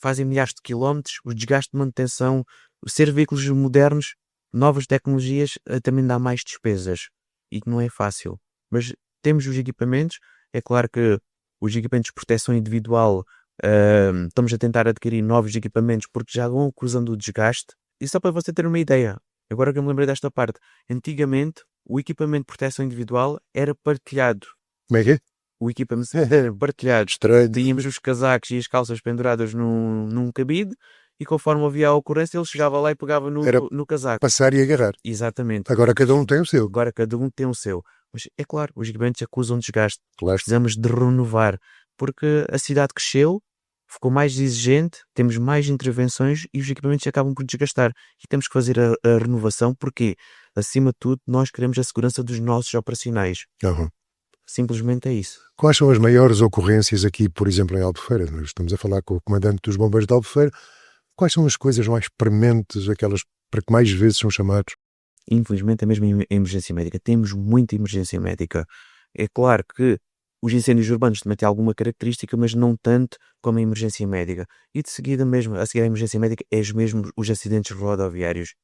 Fazem milhares de quilómetros, o desgaste de manutenção, ser veículos modernos, novas tecnologias, também dá mais despesas e que não é fácil. Mas temos os equipamentos, é claro que os equipamentos de proteção individual, estamos a tentar adquirir novos equipamentos porque já vão acusando o desgaste. E só para você ter uma ideia, agora que eu me lembrei desta parte, antigamente o equipamento de proteção individual era partilhado. Como é que é? O equipamento era partilhado. Estranho. Tínhamos os casacos e as calças penduradas num cabide e conforme havia a ocorrência ele chegava lá e pegava Era no casaco. Passar e agarrar. Exatamente. Agora cada um tem o seu. Agora cada um tem o seu. Mas é claro, os equipamentos acusam desgaste. Claro. Precisamos de renovar. Porque a cidade cresceu, ficou mais exigente, temos mais intervenções e os equipamentos acabam por desgastar. E temos que fazer a renovação porque, acima de tudo, nós queremos a segurança dos nossos operacionais. Uhum. Simplesmente é isso. Quais são as maiores ocorrências aqui, por exemplo, em Albufeira? Nós estamos a falar com o comandante dos bombeiros de Albufeira. Quais são as coisas mais prementes, aquelas para que mais vezes são chamados? Infelizmente é mesmo em emergência médica. Temos muita emergência médica. É claro que os incêndios urbanos também têm alguma característica, mas não tanto como a emergência médica. E de seguida mesmo, a seguir à emergência médica, é mesmo os acidentes rodoviários.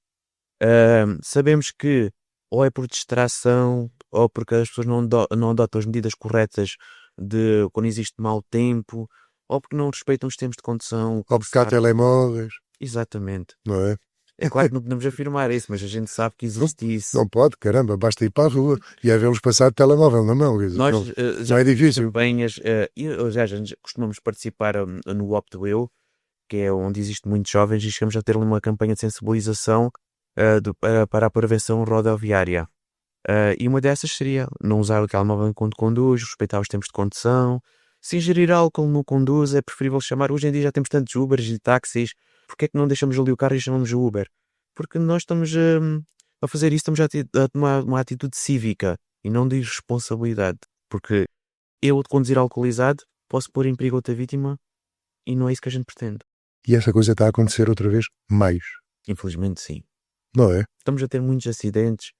Sabemos que ou é por distração, ou porque as pessoas não adotam as medidas corretas de quando existe mau tempo, ou porque não respeitam os tempos de condução. Ou porque há telemóveis, Exatamente. não é? É claro que não podemos afirmar isso, mas a gente sabe que existe isso. Não pode, caramba, basta ir para a rua e é vê-los passar de telemóvel na mão. Nós Não já é difícil. campanhas, já costumamos participar no Opto Eu, que é onde existem muitos jovens, e chegamos a ter uma campanha de sensibilização para a prevenção rodoviária. E uma dessas seria não usar o telemóvel enquanto conduz, respeitar os tempos de condução. Se ingerir álcool no conduz, é preferível chamar. Hoje em dia já temos tantos Ubers e táxis. Porque é que não deixamos ali o carro e chamamos o Uber? Porque nós estamos a fazer isso, estamos a tomar uma atitude cívica e não de irresponsabilidade. Porque eu, de conduzir alcoolizado, posso pôr em perigo outra vítima e não é isso que a gente pretende. E essa coisa está a acontecer outra vez mais, Infelizmente, sim. não é? Estamos a ter muitos acidentes.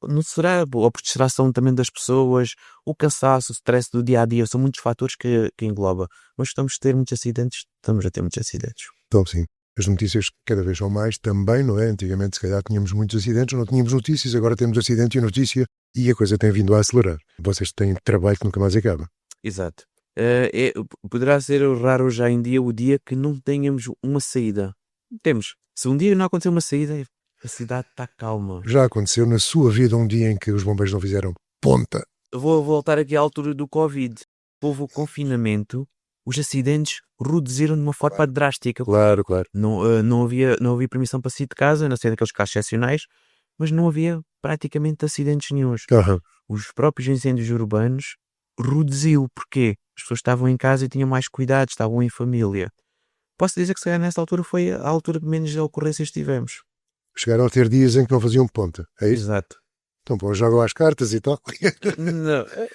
Não será ou por distração também das pessoas, o cansaço, o stress do dia a dia, são muitos fatores que engloba. Mas estamos a ter muitos acidentes, Então, sim, as notícias cada vez são mais também, não é? Antigamente, se calhar, tínhamos muitos acidentes, não tínhamos notícias, agora temos acidente e notícia e a coisa tem vindo a acelerar. Vocês têm trabalho que nunca mais acaba. Exato. Poderá ser raro hoje em dia o dia que não tenhamos uma saída. Temos. Se um dia não acontecer uma saída, a cidade está calma. Já aconteceu na sua vida um dia em que os bombeiros não fizeram ponta? Vou voltar aqui à altura do Covid. Houve o confinamento, os acidentes reduziram de uma forma drástica. Claro. Não havia permissão para sair de casa, a não ser daqueles casos excepcionais, mas não havia praticamente acidentes nenhuns. Uhum. Os próprios incêndios urbanos reduziu. Porquê? As pessoas estavam em casa e tinham mais cuidado, estavam em família. Posso dizer que se calhar nessa altura foi a altura que menos ocorrências tivemos. Chegaram a ter dias em que não faziam ponta, é isso? Exato. Então, pô, jogam às cartas e tal.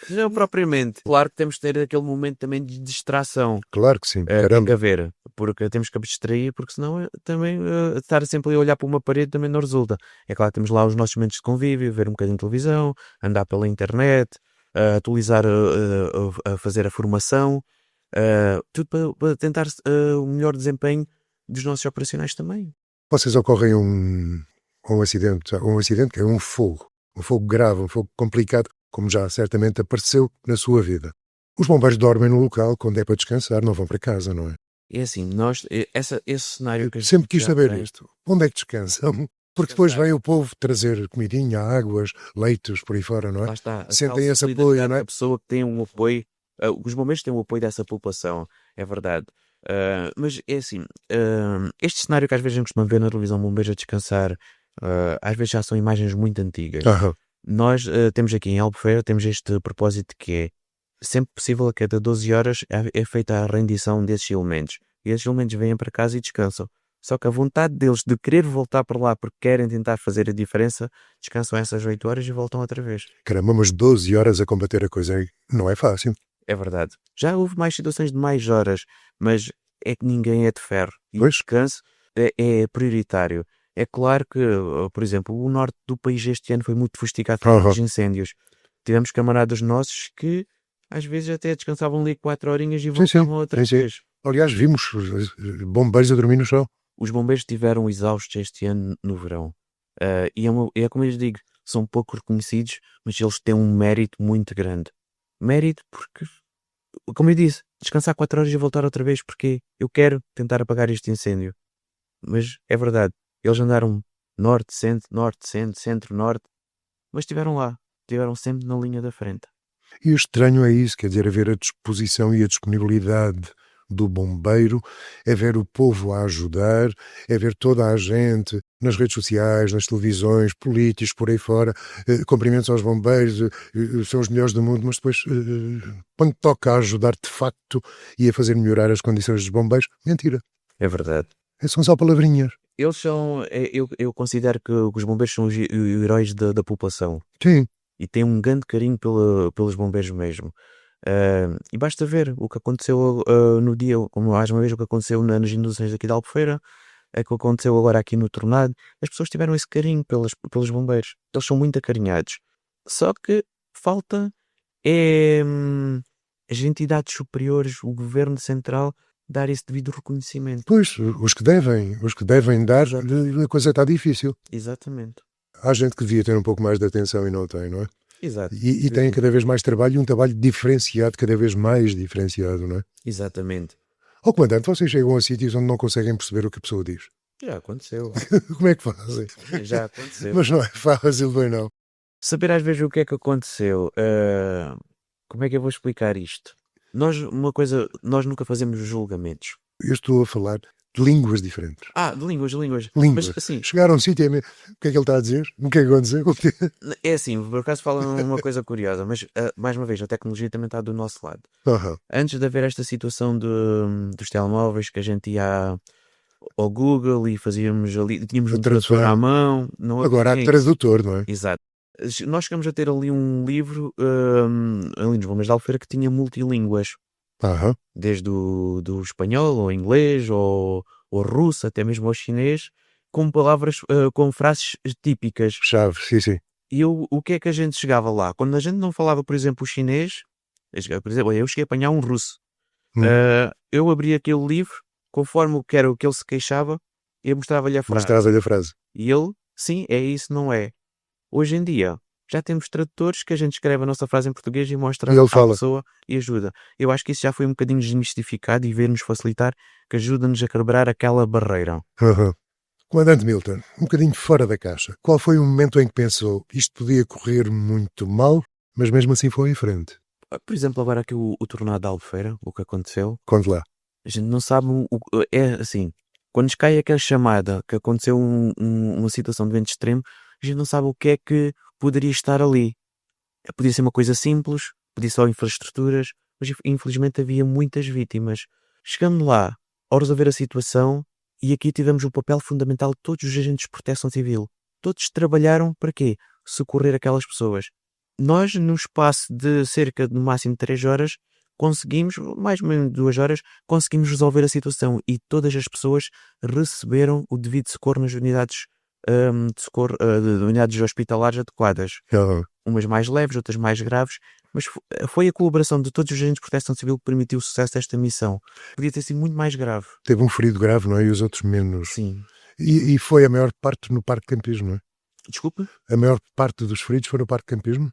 Não propriamente. Claro que temos que ter aquele momento também de distração. Claro que sim, Tem que caramba. haver, porque temos que abstrair, porque senão também estar sempre a olhar para uma parede também não resulta. É claro que temos lá os nossos momentos de convívio, ver um bocadinho de televisão, andar pela internet, atualizar, a fazer a formação, tudo para tentar o melhor desempenho dos nossos operacionais também. Vocês ocorrem um acidente que é um fogo grave, um fogo complicado, como já certamente apareceu na sua vida. Os bombeiros dormem no local quando é para descansar, não vão para casa, não é? É assim, esse cenário que a gente Sempre quis já saber tem, isto. Onde é que descansam? Porque depois vem o povo trazer comidinha, águas, leitos, por aí fora, não é? lá está, a Sentem tal esse apoio, solidariedade não é? da pessoa que tem um apoio, os bombeiros têm o apoio dessa população, é verdade. Mas é assim, este cenário que às vezes a gente costuma ver na televisão, bombeiros a descansar, às vezes já são imagens muito antigas. Aham. Nós temos aqui em Albufeira, temos este propósito que é, sempre possível, a cada 12 horas é feita a rendição desses elementos. E esses elementos vêm para casa e descansam. Só que a vontade deles de querer voltar para lá porque querem tentar fazer a diferença, descansam essas 8 horas e voltam outra vez. Caramba, mas 12 horas a combater a coisa aí não é fácil. É verdade. Já houve mais situações de mais horas, mas é que ninguém é de ferro. E o Pois. descanso é prioritário. É claro que, por exemplo, o norte do país este ano foi muito fustigado Aham. pelos incêndios. Tivemos camaradas nossos que às vezes até descansavam ali 4 horinhas e Sim, sim, voltavam outra sim, sim. vez. Aliás, vimos bombeiros a dormir no chão. Os bombeiros estiveram exaustos este ano no verão. E é como eu lhes digo, são pouco reconhecidos, mas eles têm um mérito muito grande. Mérito porque, como eu disse, descansar 4 horas e voltar outra vez porque eu quero tentar apagar este incêndio. Mas é verdade, eles andaram norte, centro, norte, mas estiveram lá, estiveram sempre na linha da frente. E o estranho é isso, quer dizer, é ver a disposição e a disponibilidade do bombeiro, é ver o povo a ajudar, é ver toda a gente nas redes sociais, nas televisões, políticos, por aí fora, cumprimentos aos bombeiros, são os melhores do mundo, mas depois, quando toca a ajudar de facto e a fazer melhorar as condições dos bombeiros, mentira. É verdade. São só palavrinhas. Eles são, eu considero que os bombeiros são os heróis da população. Sim. E têm um grande carinho pelos bombeiros mesmo. E basta ver o que aconteceu no dia, como mais uma vez, o que aconteceu nas inundações daqui da Albufeira, o que aconteceu agora aqui no Tornado. As pessoas tiveram esse carinho pelos bombeiros. Eles são muito acarinhados. Só que falta as entidades superiores, o governo central, dar esse devido reconhecimento. Pois, os que devem dar, a coisa está difícil. Exatamente. Há gente que devia ter um pouco mais de atenção e não tem, não é? Exato. E tem cada vez mais trabalho, e um trabalho diferenciado, cada vez mais diferenciado, não é? Exatamente. Ó comandante, vocês chegam a sítios onde não conseguem perceber o que a pessoa diz. Já aconteceu. Como é que fazem? Já aconteceu. Mas não é fácil, bem não. Saber às vezes o que é que aconteceu. Como é que eu vou explicar isto? Nós nunca fazemos julgamentos. Eu estou a falar de línguas diferentes. De línguas. Línguas. Mas assim, Chegar a um sítio e o que é que ele está a dizer? O que é que aconteceu? é assim, por acaso falam uma coisa curiosa, mas mais uma vez, a tecnologia também está do nosso lado. Aham. Antes de haver esta situação dos telemóveis, que a gente ia ao Google e fazíamos ali, tínhamos A um tradutor tradução. à mão. Não, Agora há tradutor, não é? Exato. Nós chegamos a ter ali um livro ali nos Bombeiros de Albufeira que tinha multilínguas. Aham. Desde do espanhol, ou inglês, ou russo, até mesmo ao chinês, com palavras, com frases típicas. Chave, sim. E o que é que a gente chegava lá? Quando a gente não falava, por exemplo, o chinês, por exemplo, eu cheguei a apanhar um russo. Eu abria aquele livro, conforme o que era o que ele se queixava, eu mostrava-lhe a frase. Mostrava-lhe a frase. E ele, sim, é isso, não é? Hoje em dia, já temos tradutores que a gente escreve a nossa frase em português e mostra E ele à fala. pessoa e ajuda. Eu acho que isso já foi um bocadinho desmistificado e ver-nos facilitar, que ajuda-nos a quebrar aquela barreira. Aham. Comandante Milton, um bocadinho fora da caixa. Qual foi o momento em que pensou isto podia correr muito mal, mas mesmo assim foi em frente? Por exemplo, agora aqui o tornado da Albufeira, o que aconteceu, Conte lá. a gente não sabe, é assim, quando nos cai aquela chamada que aconteceu uma situação de vento extremo, a gente não sabe o que é que poderia estar ali. Podia ser uma coisa simples, podia ser só infraestruturas, mas infelizmente havia muitas vítimas. Chegando lá, ao resolver a situação, e aqui tivemos um papel fundamental de todos os agentes de proteção civil. Todos trabalharam para quê? Socorrer aquelas pessoas. Nós, no espaço de cerca de no máximo 3 horas, conseguimos, mais ou menos 2 horas, conseguimos resolver a situação e todas as pessoas receberam o devido socorro nas unidades de socorro, de unidades hospitalares adequadas. Aham. Umas mais leves, outras mais graves, mas foi a colaboração de todos os agentes de proteção civil que permitiu o sucesso desta missão. Podia ter sido muito mais grave. Teve um ferido grave, não é? E os outros menos. Sim. E foi a maior parte no Parque de Campismo, não é? Desculpe? A maior parte dos feridos foi no Parque de Campismo?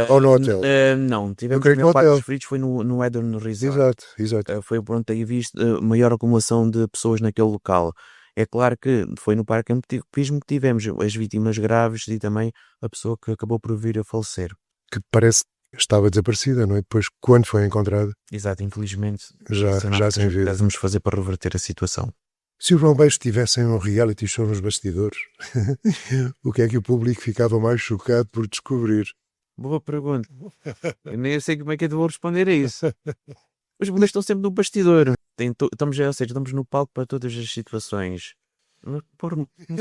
Ou no hotel? Não, tivemos creio a que maior no parte hotel. dos feridos foi no Eden Resort. Exato. Foi pronto, aí visto maior acumulação de pessoas naquele local. É claro que foi no Parque de Campismo que tivemos as vítimas graves e também a pessoa que acabou por vir a falecer. Que parece que estava desaparecida, não é? Depois, quando foi encontrada, Exato, infelizmente. já sem vida. Devemos fazer para reverter a situação. Se os bombeiros tivessem um reality show nos bastidores, o que é que o público ficava mais chocado por descobrir? Boa pergunta. Eu nem sei como é que eu vou responder a isso. Os bombeiros estão sempre no bastidor. Estamos no palco para todas as situações.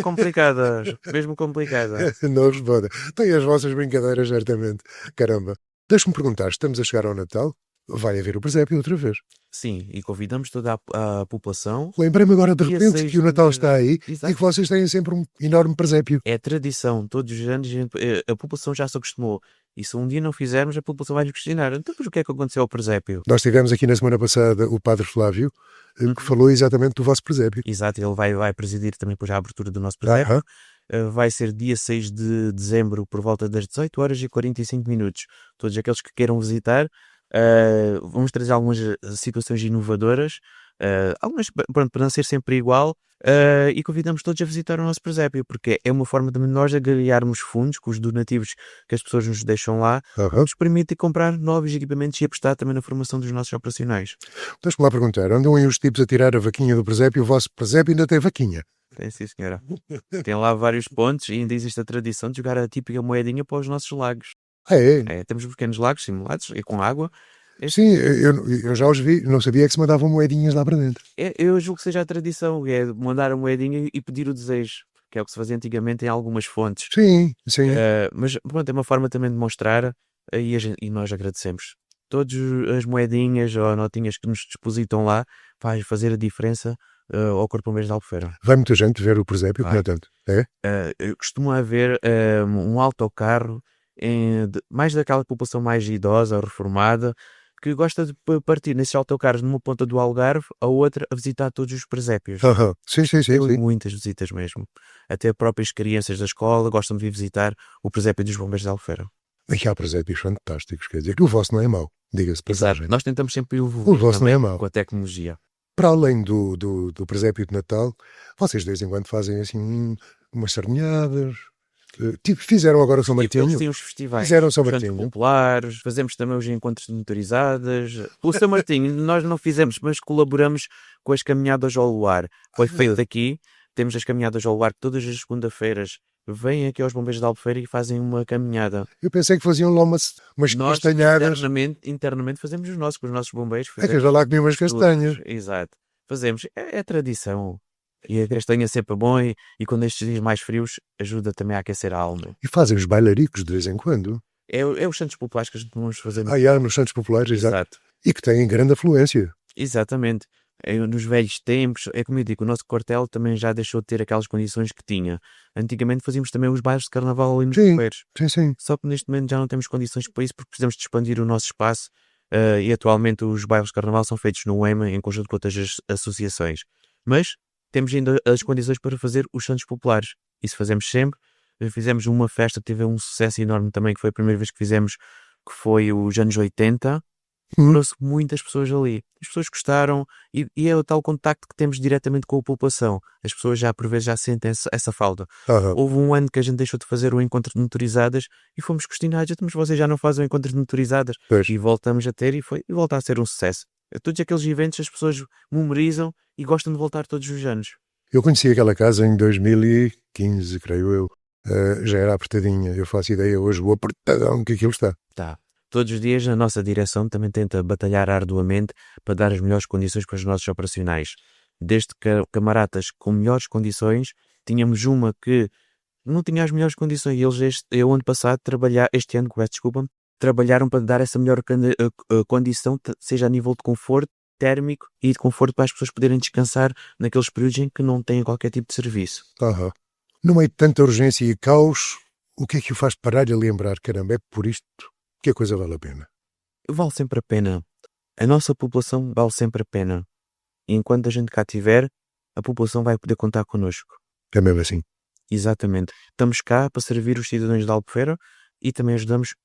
Complicadas, mesmo complicadas. Não responda. Tem as vossas brincadeiras, certamente. Caramba. Deixa-me perguntar, estamos a chegar ao Natal? vai haver o presépio outra vez. Sim, e convidamos toda a população. Lembrei-me agora de Dia repente 6 que o de Natal está aí Exato. e que vocês têm sempre um enorme presépio. É tradição, todos os anos a população já se acostumou. E se um dia não fizermos, a população vai nos questionar. Então, mas o que é que aconteceu ao presépio? Nós tivemos aqui na semana passada o Padre Flávio, que falou exatamente do vosso presépio. Exato, ele vai presidir também depois a abertura do nosso presépio. Vai ser dia 6 de dezembro, por volta das 18h45. Todos aqueles que queiram visitar, vamos trazer algumas situações inovadoras, algumas para não ser sempre igual, e convidamos todos a visitar o nosso presépio, porque é uma forma de nós agregarmos fundos com os donativos que as pessoas nos deixam lá, que nos permite comprar novos equipamentos e apostar também na formação dos nossos operacionais. Deixa-me lá perguntar, andam aí os tipos a tirar a vaquinha do presépio, o vosso presépio ainda tem vaquinha? Tem sim, senhora. Tem lá vários pontos e ainda existe a tradição de jogar a típica moedinha para os nossos lagos. Temos pequenos lagos simulados e com água. Sim, eu já os vi, não sabia que se mandavam moedinhas lá para dentro. Eu julgo que seja a tradição, é mandar a moedinha e pedir o desejo, que é o que se fazia antigamente em algumas fontes. Sim. Mas pronto, é uma forma também de mostrar e nós agradecemos. Todas as moedinhas ou notinhas que nos depositam lá vai fazer a diferença ao Corpo Bombeiros de Albufeira. Vai muita gente ver o presépio, que não é tanto? Costuma haver um autocarro, mais daquela população mais idosa ou reformada, que gosta de partir nesses autocarros numa ponta do Algarve, a outra a visitar todos os presépios. Sim. Muitas visitas mesmo. Até próprias crianças da escola gostam de vir visitar o presépio dos Bombeiros de Albufeira. Aqui há presépios fantásticos, quer dizer que o vosso não é mau, diga-se para Exato. Nós tentamos sempre o vosso não é mau. Com a tecnologia. Para além do presépio de Natal, vocês de vez em quando fazem assim umas sardinhadas. Fizeram agora o São Martinho. Sim, os festivais. Fizeram o São Martinho. Populares, fazemos também os encontros de motorizadas. O São Martinho nós não fizemos, mas colaboramos com as caminhadas ao luar. Foi feito aqui. Temos as caminhadas ao luar que todas as segunda-feiras vêm aqui aos Bombeiros de Albufeira e fazem uma caminhada. Eu pensei que faziam lá umas castanhadas. Internamente fazemos os nossos, com os nossos bombeiros. É que eu já lá comi umas castanhas. Exato. Fazemos. É tradição. E a castanha é sempre bom e quando estes dias mais frios ajuda também a aquecer a alma. E fazem os bailaricos de vez em quando. É os Santos Populares que a gente vamos fazer. Nos Santos Populares, exato. E que têm grande afluência. Exatamente. Nos velhos tempos, é como eu digo, o nosso quartel também já deixou de ter aquelas condições que tinha. Antigamente fazíamos também os bailes de carnaval ali nos Bombeiros. Sim. Só que neste momento já não temos condições para isso porque precisamos de expandir o nosso espaço e atualmente os bailes de carnaval são feitos no EMA em conjunto com outras associações. Mas temos ainda as condições para fazer os Santos Populares. Isso fazemos sempre. Fizemos uma festa que teve um sucesso enorme também, que foi a primeira vez que fizemos, que foi os anos 80. Trouxe muitas pessoas ali. As pessoas gostaram e é o tal contacto que temos diretamente com a população. As pessoas já por vezes já sentem essa falta. Houve um ano que a gente deixou de fazer o encontro de motorizadas e fomos questionados, mas vocês já não fazem o encontro de motorizadas? E voltamos a ter e volta a ser um sucesso. Todos aqueles eventos as pessoas memorizam e gostam de voltar todos os anos. Eu conheci aquela casa em 2015, creio eu. Já era apertadinha. Eu faço ideia hoje o apertadão que aquilo está. Tá. Todos os dias a nossa direção também tenta batalhar arduamente para dar as melhores condições para os nossos operacionais. Desde que camaradas com melhores condições, tínhamos uma que não tinha as melhores condições e eles ano passado trabalharam para dar essa melhor condição, seja a nível de conforto térmico e de conforto para as pessoas poderem descansar naqueles períodos em que não têm qualquer tipo de serviço. No meio de tanta urgência e caos, o que é que o faz parar e lembrar? Caramba, é por isto que a coisa vale a pena. Vale sempre a pena. A nossa população vale sempre a pena. E enquanto a gente cá estiver, a população vai poder contar connosco. É mesmo assim? Exatamente. Estamos cá para servir os cidadãos de Albufeira e também ajudamos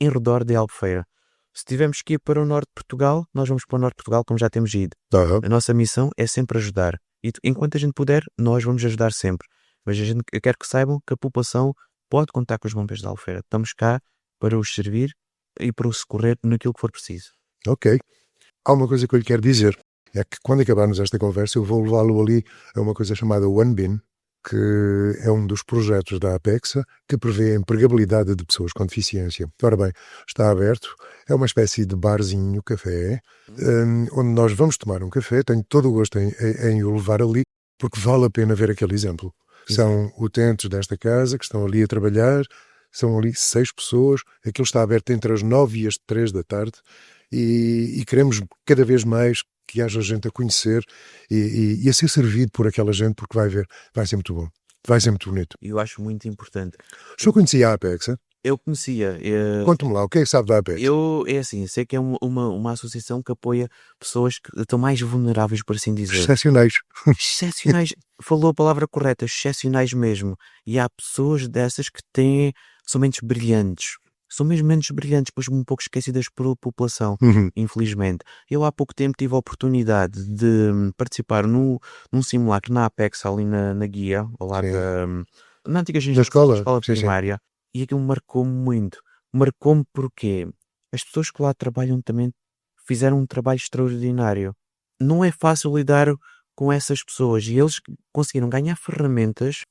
em redor de Albufeira. Se tivermos que ir para o norte de Portugal, nós vamos para o norte de Portugal como já temos ido. A nossa missão é sempre ajudar. E enquanto a gente puder, nós vamos ajudar sempre. Mas eu quero que saibam que a população pode contar com os Bombeiros de Albufeira. Estamos cá para os servir e para os socorrer naquilo que for preciso. Ok. Há uma coisa que eu lhe quero dizer. É que quando acabarmos esta conversa eu vou levá-lo ali a uma coisa chamada OneBin, que é um dos projetos da Apexa que prevê a empregabilidade de pessoas com deficiência. Ora bem, está aberto, é uma espécie de barzinho, café, onde nós vamos tomar um café. Tenho todo o gosto em o levar ali, porque vale a pena ver aquele exemplo. São utentes desta casa que estão ali a trabalhar, são ali 6 pessoas, aquilo está aberto entre as 9 e as 3 da tarde e queremos cada vez mais que haja gente a conhecer e a ser servido por aquela gente, porque vai ser muito bom, vai ser muito bonito. E eu acho muito importante. O senhor conhecia a Apex? Hein? Eu conhecia. Conte-me lá, o que é que sabe da Apex? É assim, sei que é uma associação que apoia pessoas que estão mais vulneráveis, por assim dizer. Excepcionais. Excepcionais, falou a palavra correta, excepcionais mesmo. E há pessoas dessas que são mentes brilhantes. São mesmo mentes brilhantes, pois um pouco esquecidas pela população, infelizmente. Eu há pouco tempo tive a oportunidade de participar num simulacro na Apex, ali na Guia, lá na antiga escola primária, e aquilo marcou-me muito. Marcou-me porque as pessoas que lá trabalham também fizeram um trabalho extraordinário. Não é fácil lidar com essas pessoas e eles conseguiram ganhar ferramentas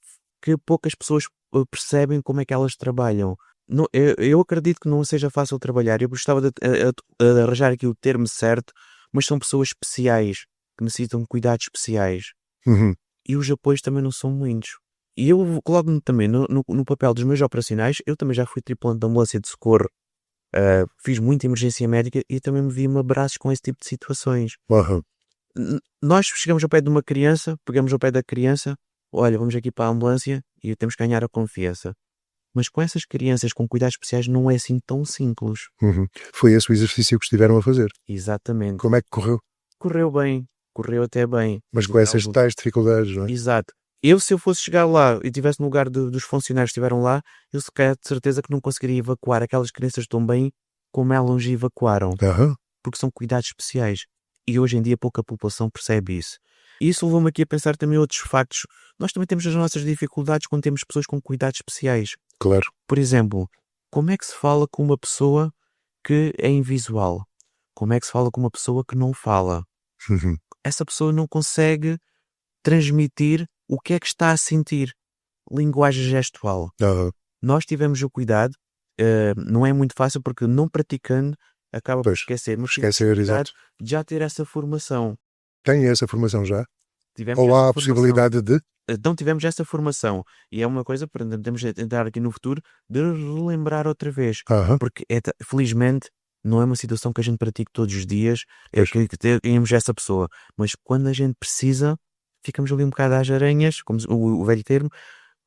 que poucas pessoas percebem como é que elas trabalham. Não, eu acredito que não seja fácil trabalhar. Eu gostava de arranjar aqui o termo certo, mas são pessoas especiais que necessitam de cuidados especiais. E os apoios também não são muitos. E eu coloco-me também no papel dos meus operacionais. Eu também já fui tripulante de ambulância de socorro. Fiz muita emergência médica e também me vi-me abraços com esse tipo de situações. Nós chegamos ao pé de uma criança, pegamos ao pé da criança, olha, vamos aqui para a ambulância e temos que ganhar a confiança. Mas com essas crianças com cuidados especiais não é assim tão simples. Foi esse o exercício que estiveram a fazer. Exatamente. Como é que correu? Correu bem, correu até bem. Mas com essas tais dificuldades, não é? Exato. Se eu fosse chegar lá e estivesse no lugar dos funcionários que estiveram lá, eu se calhar de certeza que não conseguiria evacuar aquelas crianças tão bem como elas evacuaram. Porque são cuidados especiais. E hoje em dia pouca população percebe isso. E isso levou-me aqui a pensar também outros factos. Nós também temos as nossas dificuldades quando temos pessoas com cuidados especiais. Claro. Por exemplo, como é que se fala com uma pessoa que é invisual? Como é que se fala com uma pessoa que não fala? Essa pessoa não consegue transmitir o que é que está a sentir. Linguagem gestual. Nós tivemos o cuidado, não é muito fácil porque não praticando acaba por esquecer. Mas exato. Já ter essa formação. Tem essa formação já? Ou há a possibilidade de? Então tivemos essa formação e é uma coisa para temos de tentar aqui no futuro de relembrar outra vez, porque felizmente não é uma situação que a gente pratique todos os dias, que tenhamos essa pessoa, mas quando a gente precisa, ficamos ali um bocado às aranhas, como o velho termo.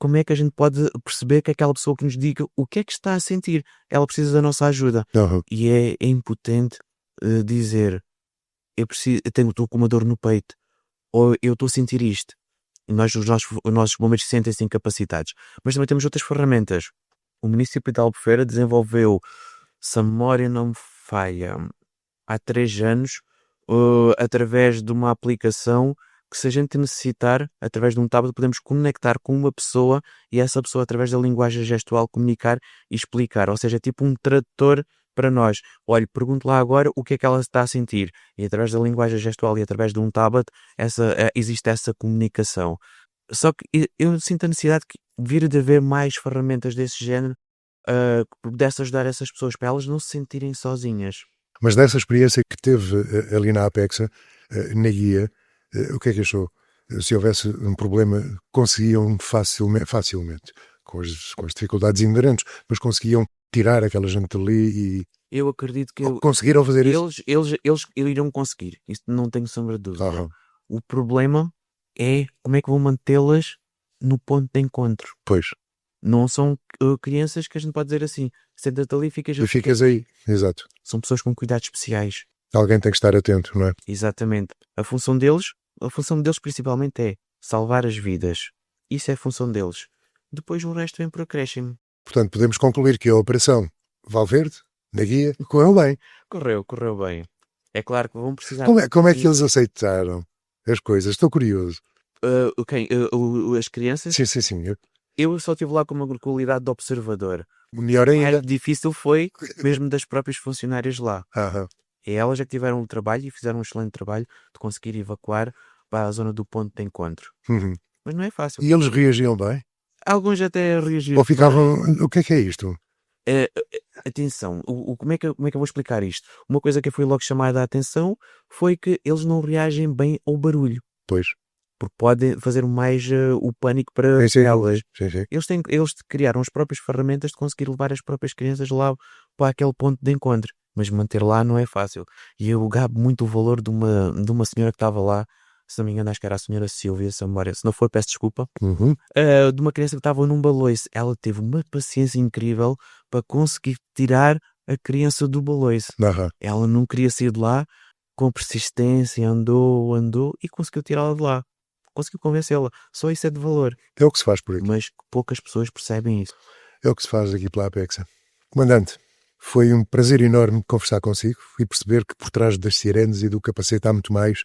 Como é que a gente pode perceber que aquela pessoa que nos diga o que é que está a sentir, ela precisa da nossa ajuda? E é impotente dizer, estou com uma dor no peito, ou eu estou a sentir isto. E os nossos bombeiros sentem-se incapacitados. Mas também temos outras ferramentas. O município de Albufeira desenvolveu, se a memória não me falha, há 3 anos, através de uma aplicação que, se a gente necessitar, através de um tablet, podemos conectar com uma pessoa e essa pessoa, através da linguagem gestual, comunicar e explicar. Ou seja, é tipo um tradutor para nós. Olha, pergunto lá agora o que é que ela está a sentir. E através da linguagem gestual e através de um tablet, existe essa comunicação. Só que eu sinto a necessidade que vir de haver mais ferramentas desse género que pudesse ajudar essas pessoas para elas não se sentirem sozinhas. Mas dessa experiência que teve ali na Apexa, na guia, o que é que achou? Se houvesse um problema, conseguiam facilmente com as dificuldades inerentes, mas conseguiam tirar aquela gente ali e... Eu acredito que... Conseguiram fazer isso? Eles irão conseguir. Isso não tenho sombra de dúvida. O problema é como é que vão mantê-las no ponto de encontro. Pois. Não são crianças que a gente pode dizer assim, senta-te ali e ficas aí. Exato. São pessoas com cuidados especiais. Alguém tem que estar atento, não é? Exatamente. A função deles principalmente é salvar as vidas. Isso é a função deles. Depois o resto vem por acréscimo. Portanto, podemos concluir que a Operação Valverde, na guia, correu bem. Correu bem. É claro que vão precisar... Como é que eles aceitaram as coisas? Estou curioso. As crianças? Sim. Eu só estive lá com uma qualidade de observador. O melhor ainda. O mais difícil foi mesmo das próprias funcionárias lá. E elas é que tiveram o trabalho e fizeram um excelente trabalho de conseguir evacuar para a zona do ponto de encontro. Mas não é fácil. E eles reagiam bem? Alguns até reagiram. Ou ficavam... O que é isto? Atenção, como é que eu vou explicar isto? Uma coisa que foi logo chamada a atenção foi que eles não reagem bem ao barulho. Pois. Porque pode fazer mais o pânico para elas. Sim. Eles criaram as próprias ferramentas de conseguir levar as próprias crianças lá para aquele ponto de encontro. mas manter lá não é fácil. E eu gabo muito o valor de uma senhora que estava lá, se não me engano, acho que era a senhora Silvia, se não for, peço desculpa, de uma criança que estava num baloiço. Ela teve uma paciência incrível para conseguir tirar a criança do baloiço. Ela não queria sair de lá, com persistência, andou e conseguiu tirá-la de lá. Conseguiu convencê-la. Só isso é de valor. É o que se faz por aqui. Mas poucas pessoas percebem isso. É o que se faz aqui pela Apexa. Comandante, foi um prazer enorme conversar consigo e perceber que por trás das sirenes e do capacete há muito mais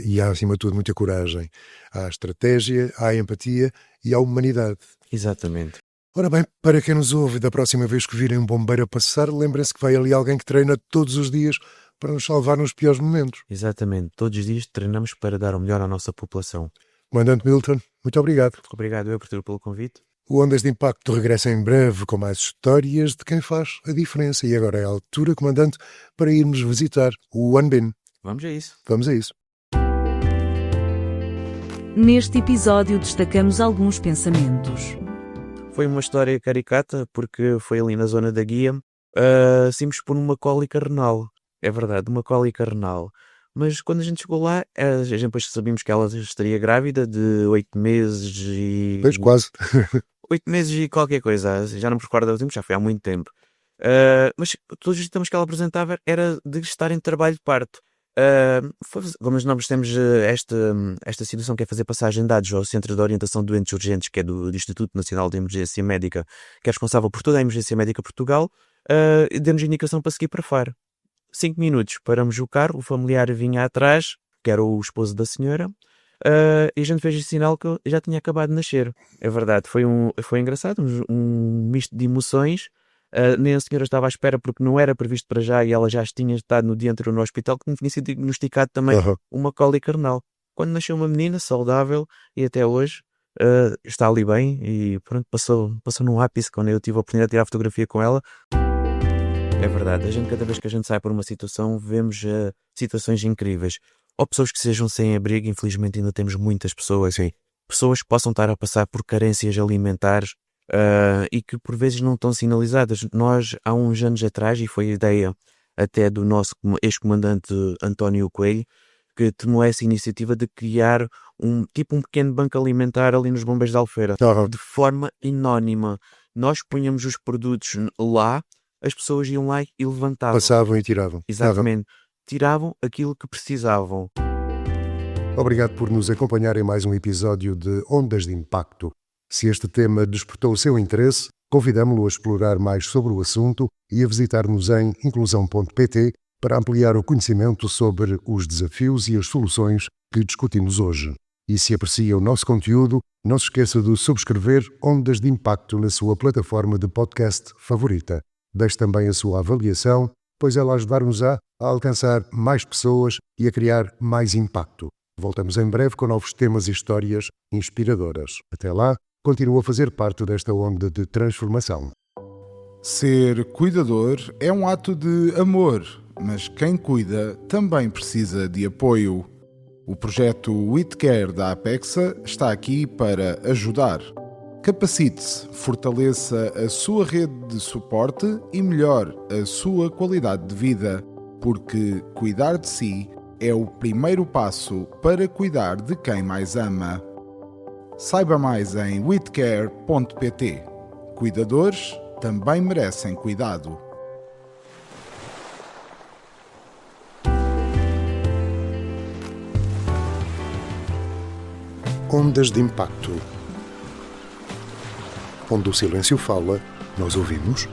e há, acima de tudo, muita coragem. Há estratégia, há empatia e há humanidade. Exatamente. Ora bem, para quem nos ouve, da próxima vez que virem um bombeiro a passar, lembrem-se que vai ali alguém que treina todos os dias para nos salvar nos piores momentos. Exatamente. Todos os dias treinamos para dar o melhor à nossa população. Comandante Milton, muito obrigado. Obrigado, eu, Arturo, pelo convite. O Ondas de Impacto regressa em breve com mais histórias de quem faz a diferença. E agora é a altura, comandante, para irmos visitar o OneBin. Vamos a isso. Vamos a isso. Neste episódio destacamos alguns pensamentos. Foi uma história caricata, porque foi ali na zona da guia, simples por uma cólica renal. É verdade, uma cólica renal. Mas quando a gente chegou lá, a gente depois sabíamos que ela estaria grávida de 8 meses e... Pois, quase. 8 meses e qualquer coisa, já não me recordo do tempo, já foi há muito tempo. Mas todos os sintomas que ela apresentava era de estar em trabalho de parto. Como nós temos esta situação que é fazer passagem de dados ao Centro de Orientação de Doentes Urgentes, que é do Instituto Nacional de Emergência Médica, que é responsável por toda a Emergência Médica Portugal, deu-nos indicação para seguir para Faro. 5 minutos, paramos o carro, o familiar vinha atrás, que era o esposo da senhora, e a gente fez o sinal que eu já tinha acabado de nascer. É verdade, foi engraçado, um misto de emoções. Nem a senhora estava à espera porque não era previsto para já e ela já tinha estado no dia anterior no hospital, que não tinha sido diagnosticado também uma cólica renal. Quando nasceu uma menina saudável e até hoje está ali bem e pronto, passou num ápice quando eu tive a oportunidade de tirar a fotografia com ela. É verdade, cada vez que a gente sai por uma situação, vemos situações incríveis. Ou pessoas que sejam sem abrigo, infelizmente ainda temos muitas pessoas, sim. Pessoas que possam estar a passar por carências alimentares e que por vezes não estão sinalizadas. Nós, há uns anos atrás, e foi a ideia até do nosso ex-comandante António Coelho, que tomou essa iniciativa de criar um pequeno banco alimentar ali nos Bombeiros de Albufeira, de forma anónima. Nós punhamos os produtos lá, as pessoas iam lá e levantavam. Passavam e tiravam. Exatamente. Tiravam aquilo que precisavam. Obrigado por nos acompanhar em mais um episódio de Ondas de Impacto. Se este tema despertou o seu interesse, convidamo-lo a explorar mais sobre o assunto e a visitar-nos em inclusão.pt para ampliar o conhecimento sobre os desafios e as soluções que discutimos hoje. E se aprecia o nosso conteúdo, não se esqueça de subscrever Ondas de Impacto na sua plataforma de podcast favorita. Deixe também a sua avaliação, pois ela ajudar-nos-á a alcançar mais pessoas e a criar mais impacto. Voltamos em breve com novos temas e histórias inspiradoras. Até lá, continua a fazer parte desta onda de transformação. Ser cuidador é um ato de amor, mas quem cuida também precisa de apoio. O projeto WeCare da Apexa está aqui para ajudar. Capacite-se, fortaleça a sua rede de suporte e melhore a sua qualidade de vida, porque cuidar de si é o primeiro passo para cuidar de quem mais ama. Saiba mais em wecare.pt. Cuidadores também merecem cuidado. Ondas de Impacto. Onde o silêncio fala, nós ouvimos.